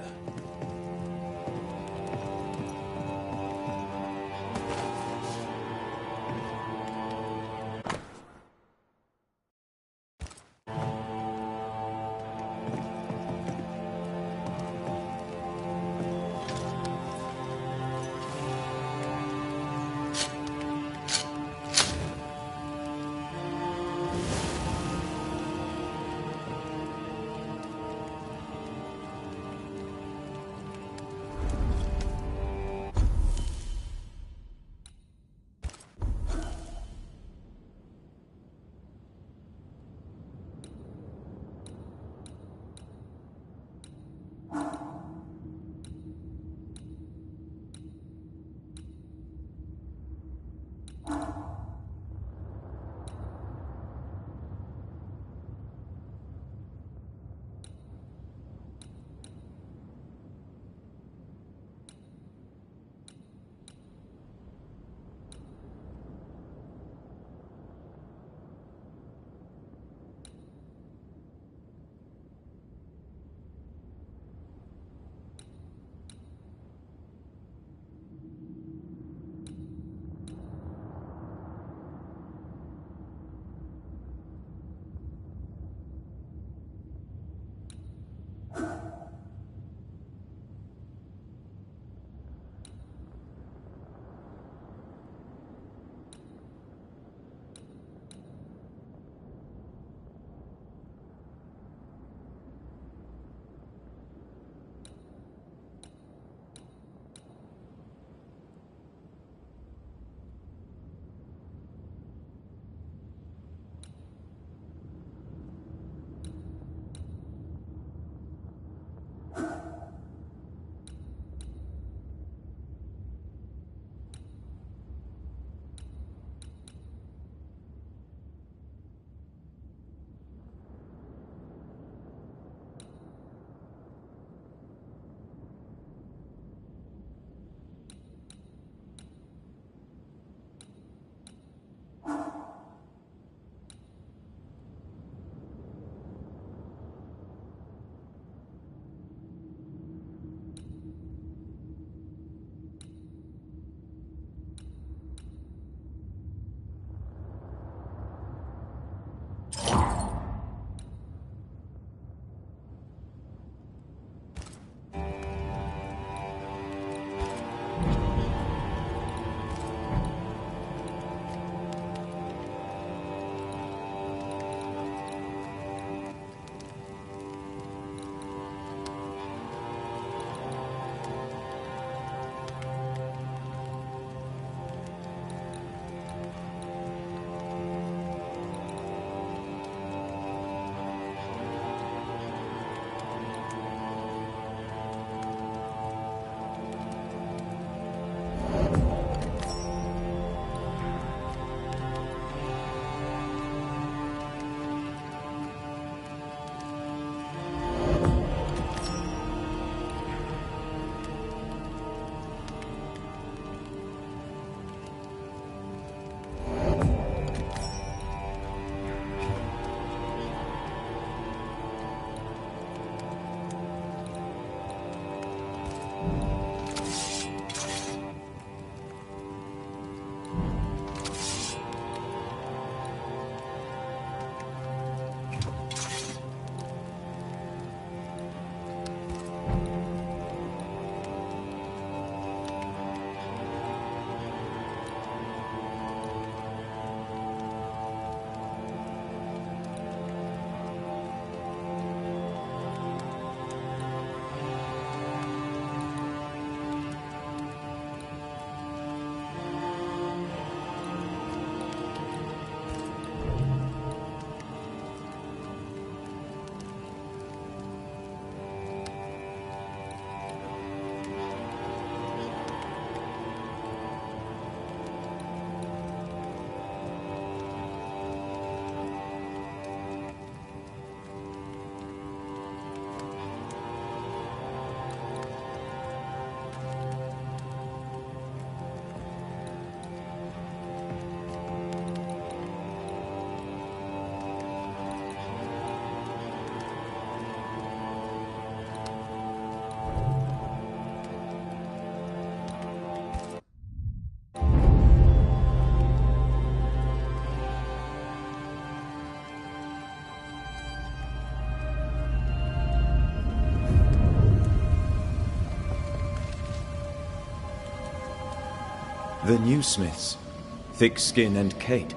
The new Smiths, Thickskin and Kate,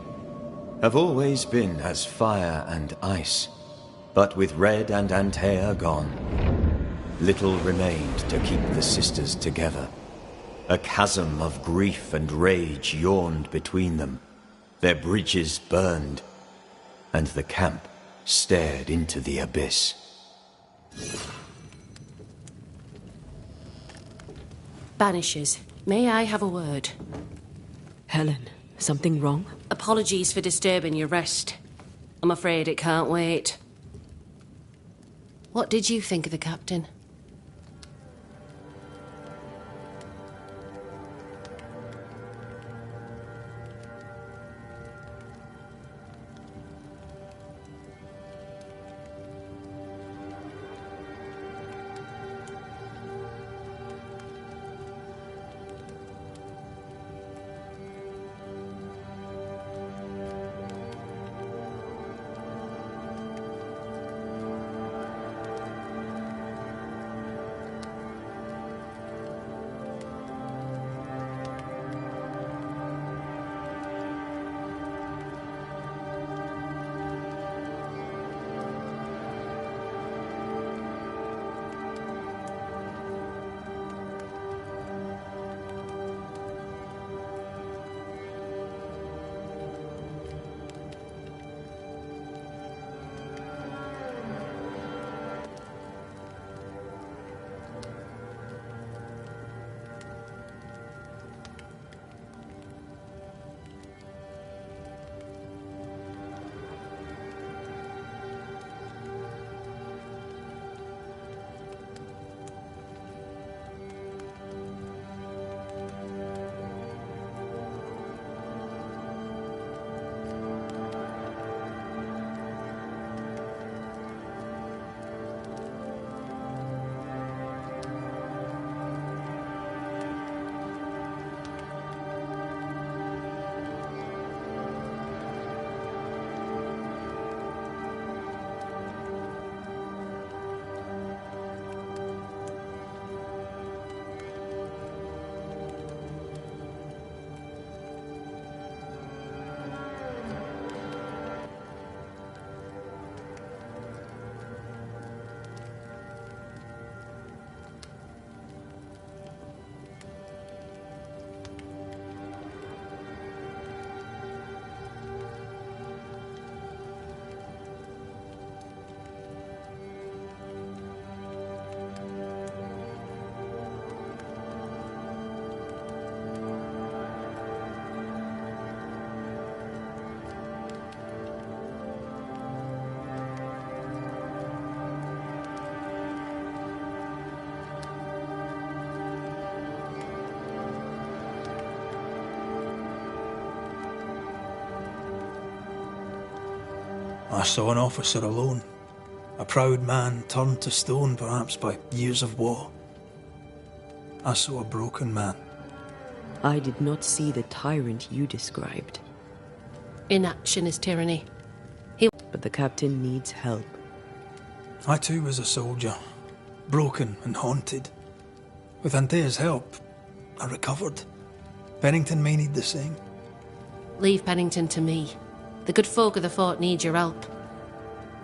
have always been as fire and ice. But with Red and Antea gone, little remained to keep the sisters together. A chasm of grief and rage yawned between them. Their bridges burned, and the camp stared into the abyss. Banishers, may I have a word? Helen, something wrong? Apologies for disturbing your rest. I'm afraid it can't wait. What did you think of the captain? I saw an officer alone. A proud man turned to stone, perhaps by years of war. I saw a broken man. I did not see the tyrant you described. Inaction is tyranny. But the captain needs help. I too was a soldier, broken and haunted. With Antea's help, I recovered. Pennington may need the same. Leave Pennington to me. The good folk of the fort need your help.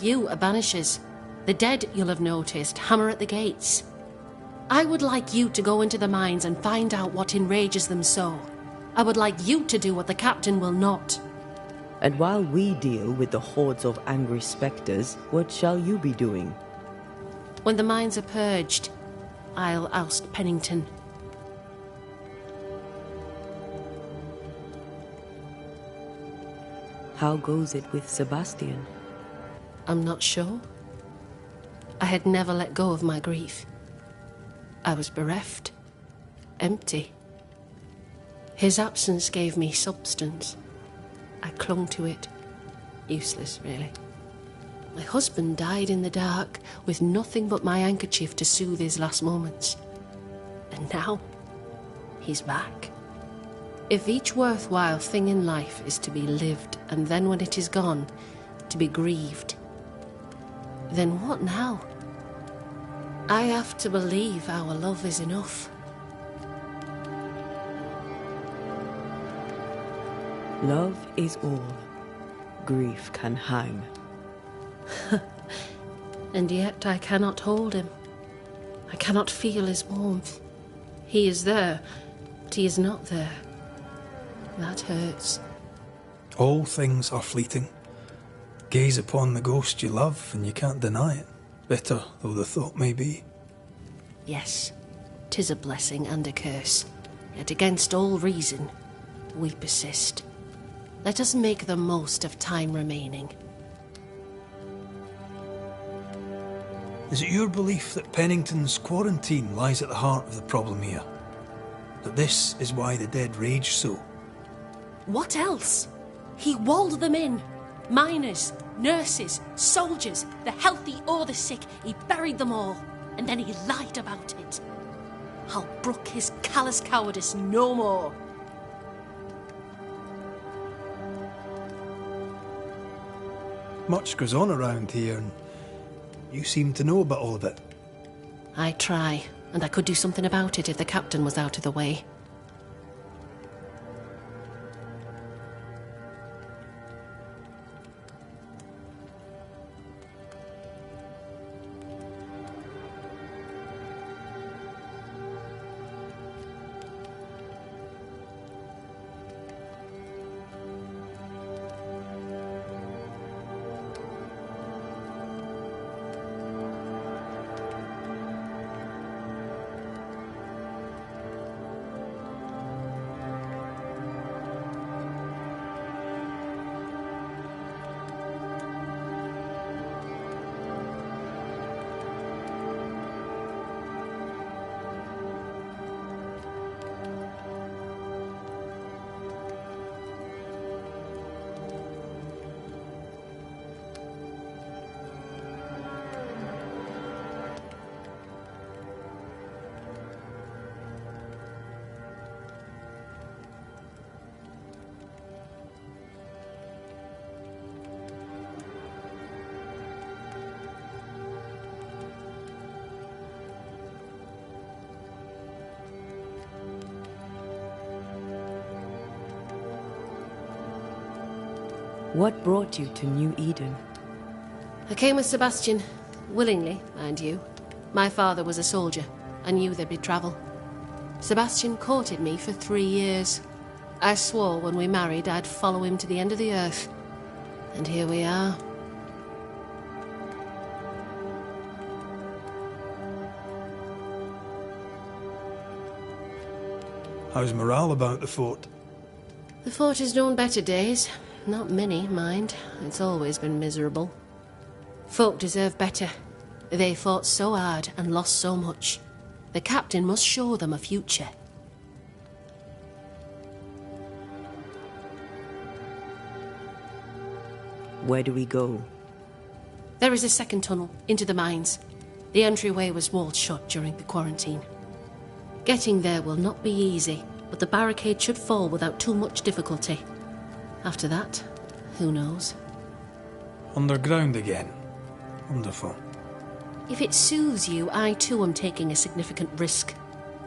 You are Banishers. The dead, you'll have noticed, hammer at the gates. I would like you to go into the mines and find out what enrages them so. I would like you to do what the captain will not. And while we deal with the hordes of angry spectres, what shall you be doing? When the mines are purged, I'll oust Pennington. How goes it with Sebastian? I'm not sure. I had never let go of my grief. I was bereft, empty. His absence gave me substance. I clung to it. Useless, really. My husband died in the dark, with nothing but my handkerchief to soothe his last moments. And now, he's back. If each worthwhile thing in life is to be lived, and then when it is gone, to be grieved, then what now? I have to believe our love is enough. Love is all. Grief can hang. And yet I cannot hold him. I cannot feel his warmth. He is there, but he is not there. That hurts. All things are fleeting. Gaze upon the ghost you love, and you can't deny it, bitter though the thought may be. Yes, 'tis a blessing and a curse. Yet against all reason, we persist. Let us make the most of time remaining. Is it your belief that Pennington's quarantine lies at the heart of the problem here? That this is why the dead rage so? What else? He walled them in. Miners, nurses, soldiers, the healthy or the sick. He buried them all, and then he lied about it. I'll brook his callous cowardice no more. Much goes on around here, and you seem to know about all of it. I try, and I could do something about it if the captain was out of the way. What brought you to New Eden? I came with Sebastian. Willingly, mind you. My father was a soldier. I knew there'd be trouble. Sebastian courted me for 3 years. I swore when we married I'd follow him to the end of the earth. And here we are. How's morale about the fort? The fort has known better days. Not many, mind. It's always been miserable. Folk deserve better. They fought so hard and lost so much. The captain must show them a future. Where do we go? There is a second tunnel into the mines. The entryway was walled shut during the quarantine. Getting there will not be easy, but the barricade should fall without too much difficulty. After that, who knows? Underground again. Wonderful. If it soothes you, I too am taking a significant risk.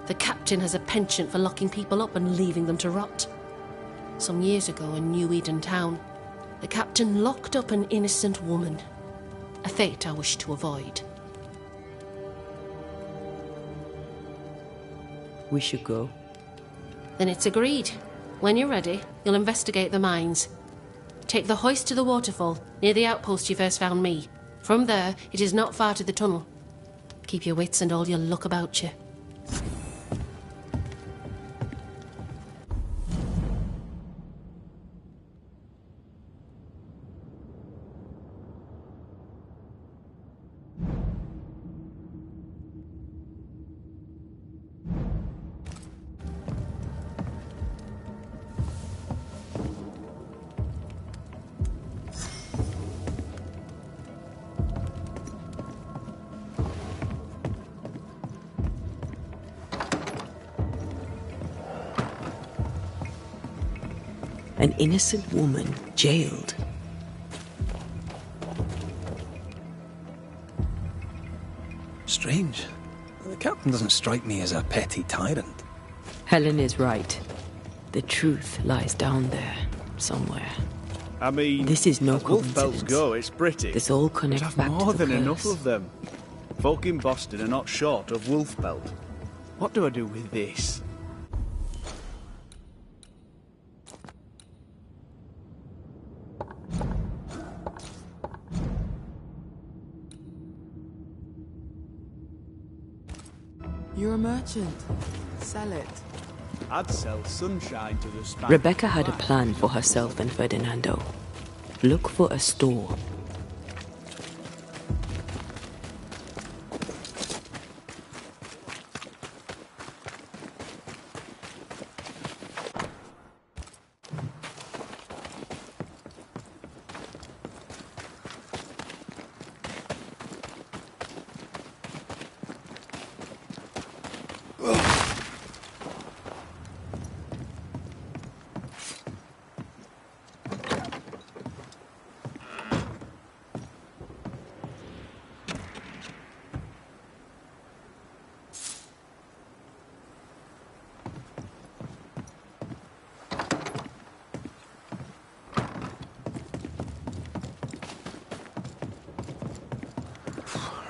The captain has a penchant for locking people up and leaving them to rot. Some years ago in New Eden town, the captain locked up an innocent woman. A fate I wish to avoid. We should go. Then it's agreed. When you're ready, you'll investigate the mines. Take the hoist to the waterfall, near the outpost you first found me. From there, it is not far to the tunnel. Keep your wits and all your luck about you. An innocent woman jailed. Strange. The captain doesn't strike me as a petty tyrant. Helen is right. The truth lies down there. somewhere. I mean, This is no as wolf belts coincidence. go, it's pretty. This all We'd connects have back more to the than enough curse. of them. Folk in Boston are not short of wolf belt. What do I do with this? You're a merchant. Sell it. I'd sell sunshine to the Spanish. Rebecca had a plan for herself and Ferdinando. Look for a store.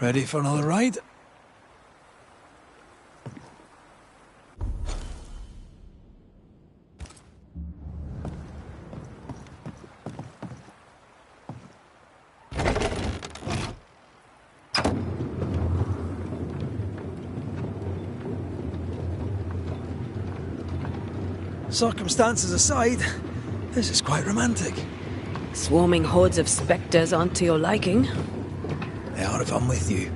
Ready for another ride? Circumstances aside, this is quite romantic. Swarming hordes of spectres aren't to your liking. They are if I'm with you.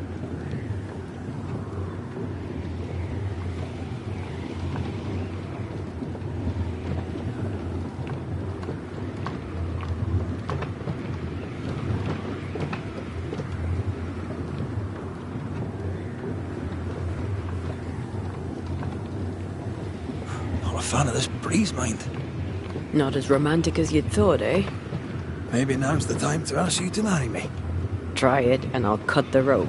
Not a fan of this breeze, mind. Not as romantic as you'd thought, eh? Maybe now's the time to ask you to marry me. Try it and I'll cut the rope.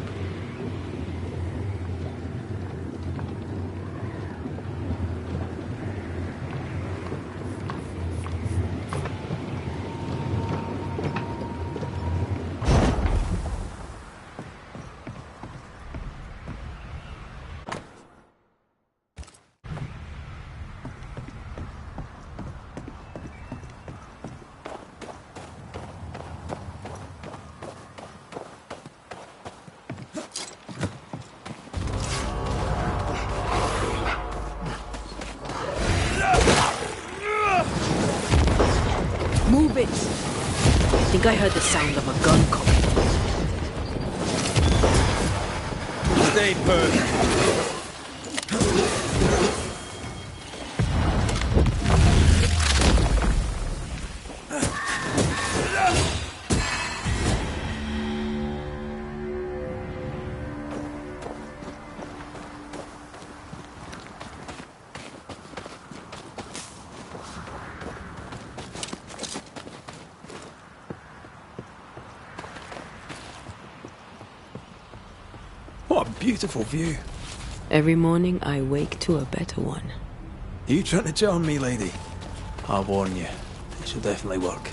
Move it! I think I heard the sound of a gun coming. Stay put. What a beautiful view. Every morning I wake to a better one. You trying to charm me, lady? I'll warn you, it should definitely work.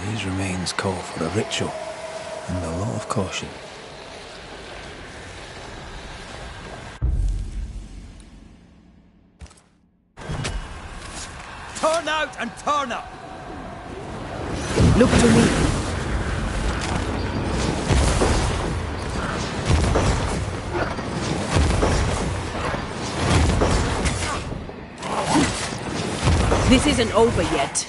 These remains call for a ritual and a lot of caution. Turn out and turn up! Look to me! This isn't over yet.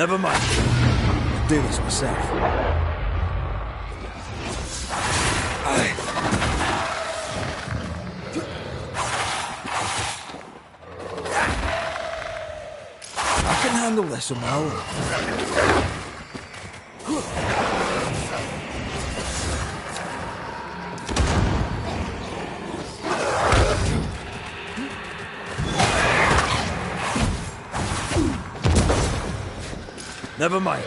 Never mind. I'll do this myself. I can handle this on my own. Never mind.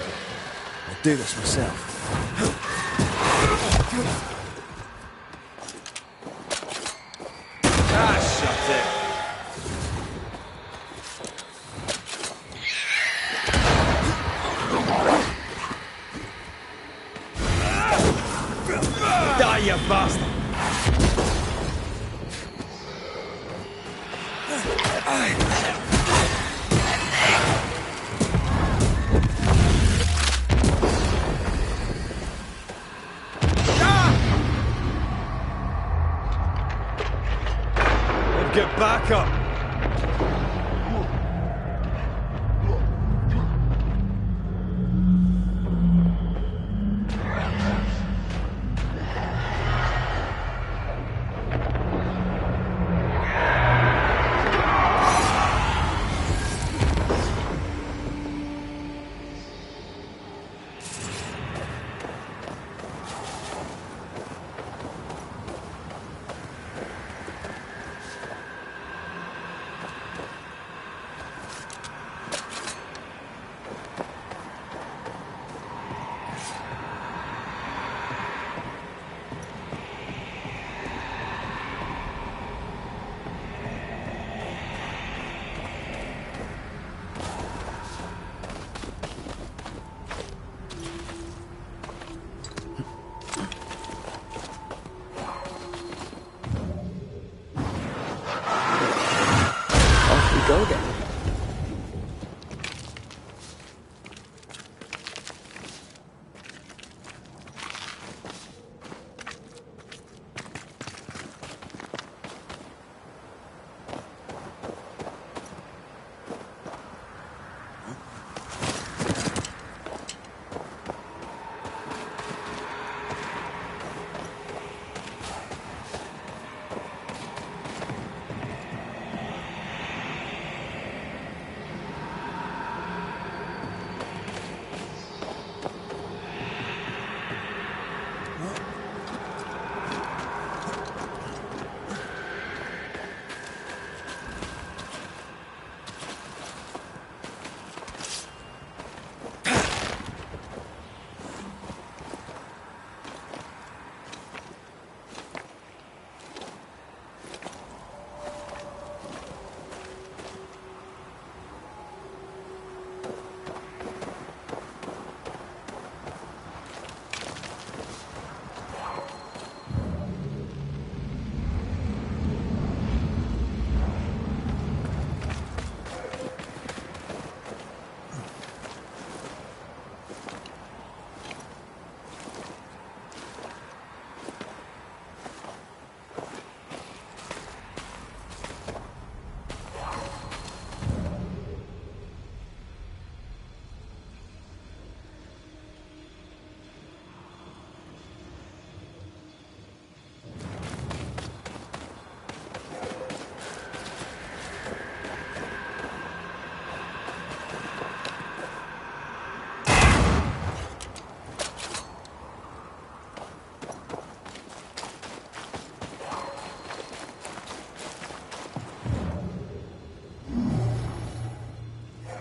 I'll do this myself. Shut it. Die, you bastard! Get back up! Go then.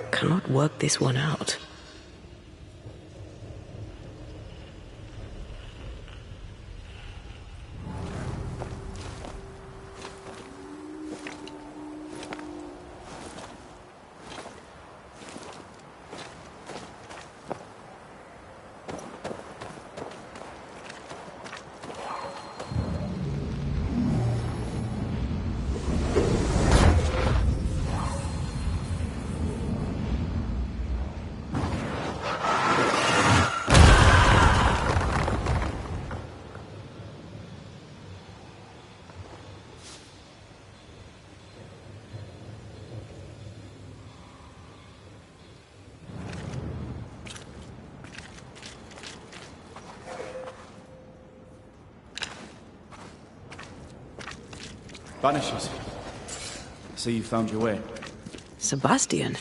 Cannot work this one out. Banishers. So you found your way. Sebastian,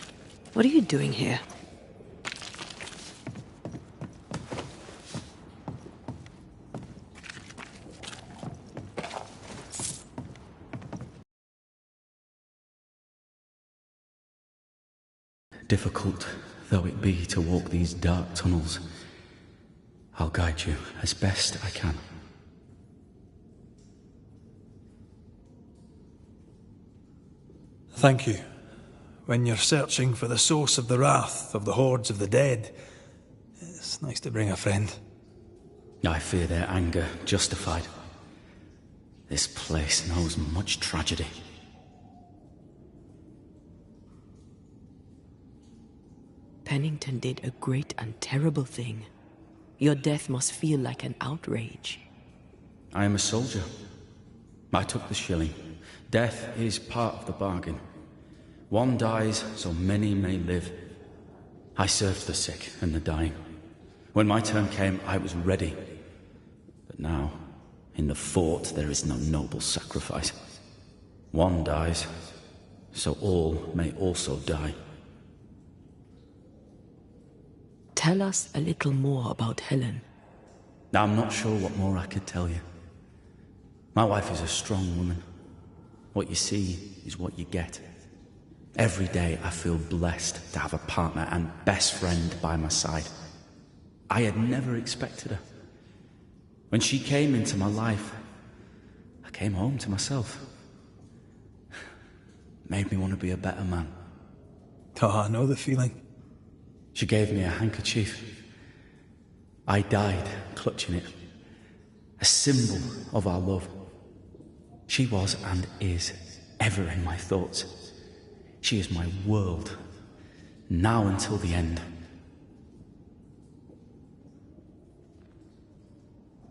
what are you doing here? Difficult though it be to walk these dark tunnels, I'll guide you as best I can. Thank you. When you're searching for the source of the wrath of the hordes of the dead, it's nice to bring a friend. I fear their anger justified. This place knows much tragedy. Pennington did a great and terrible thing. Your death must feel like an outrage. I am a soldier. I took the shilling. Death is part of the bargain. One dies so many may live. I served the sick and the dying. When my turn came, I was ready. But now, in the fort, there is no noble sacrifice. One dies, so all may also die. Tell us a little more about Helen. I'm not sure what more I could tell you. My wife is a strong woman. What you see is what you get. Every day I feel blessed to have a partner and best friend by my side. I had never expected her. When she came into my life, I came home to myself. Made me want to be a better man. Oh, I know the feeling. She gave me a handkerchief. I died clutching it. A symbol of our love. She was and is ever in my thoughts. She is my world, now until the end.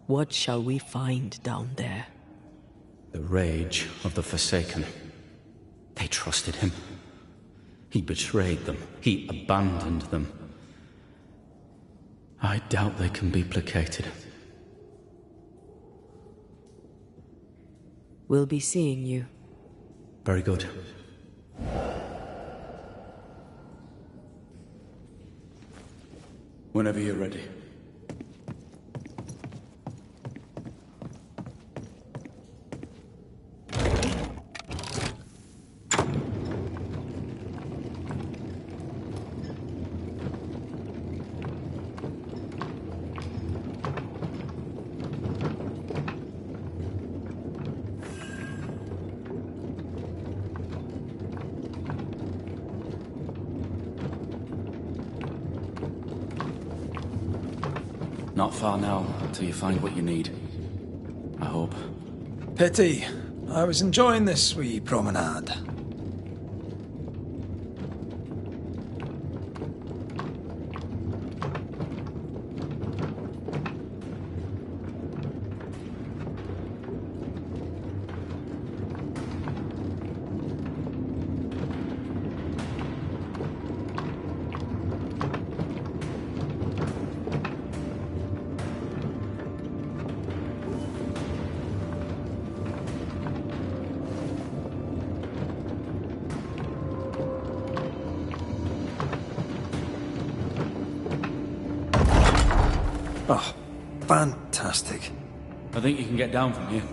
What shall we find down there? The rage of the Forsaken. They trusted him. He betrayed them. He abandoned them. I doubt they can be placated. We'll be seeing you. Very good. Whenever you're ready. Not far now, till you find what you need. I hope. Pity. I was enjoying this wee promenade. Oh, fantastic. I think you can get down from here.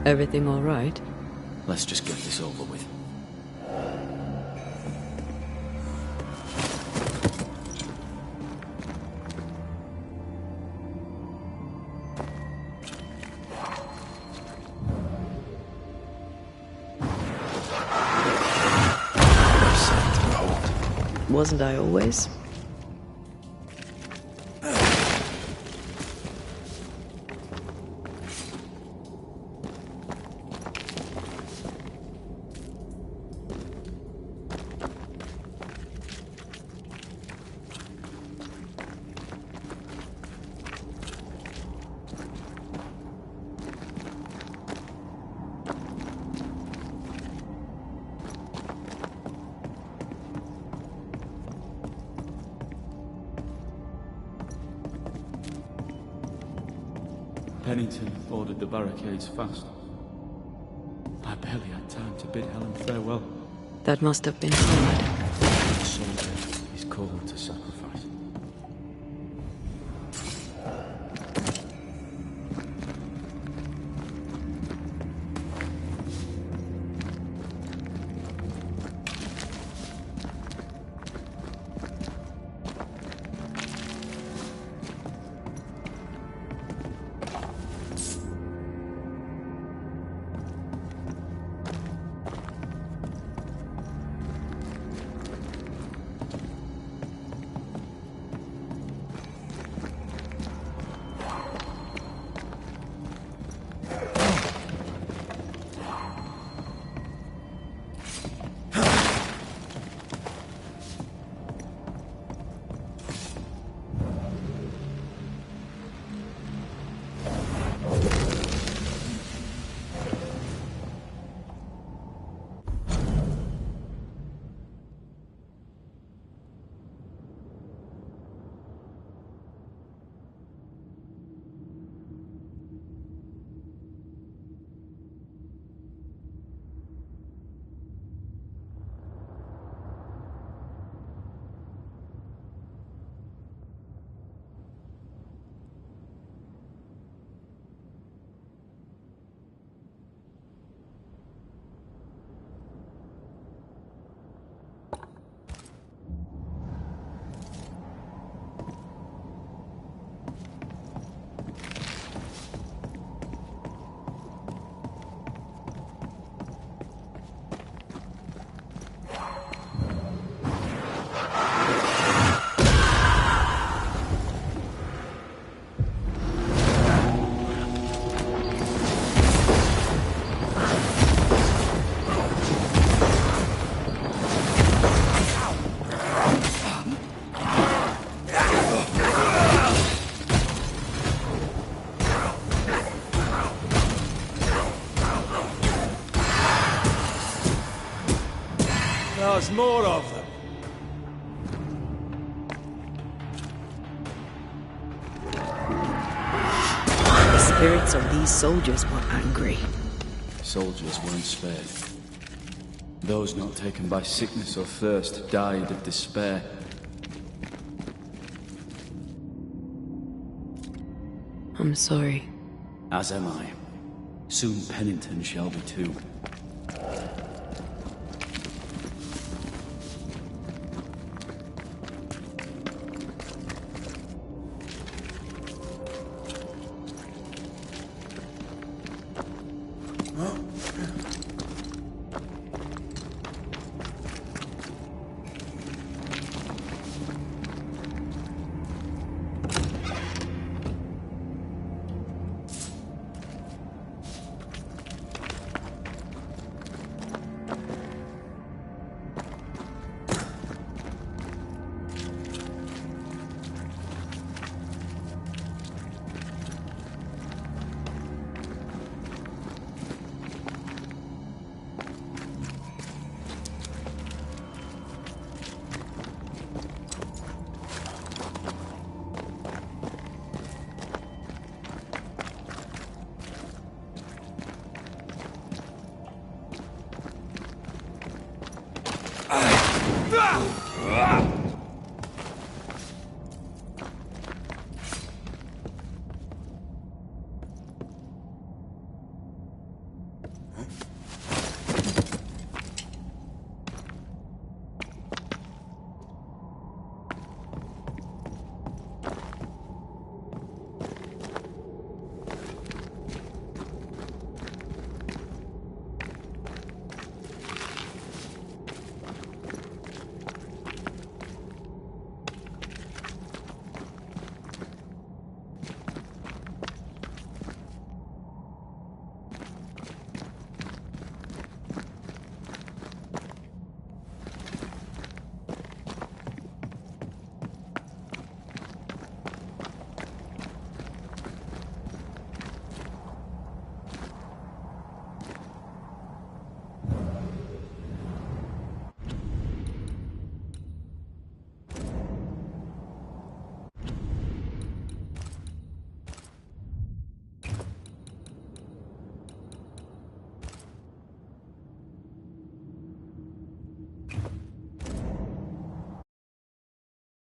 Everything all right? Let's just get this over with. Wasn't I always? Pennington ordered the barricades fast. I barely had time to bid Helen farewell. That must have been hard. The soldier is called to sacrifice. There's more of them. The spirits of these soldiers were angry. Soldiers weren't spared. Those not taken by sickness or thirst died of despair. I'm sorry. As am I. Soon Pennington shall be too.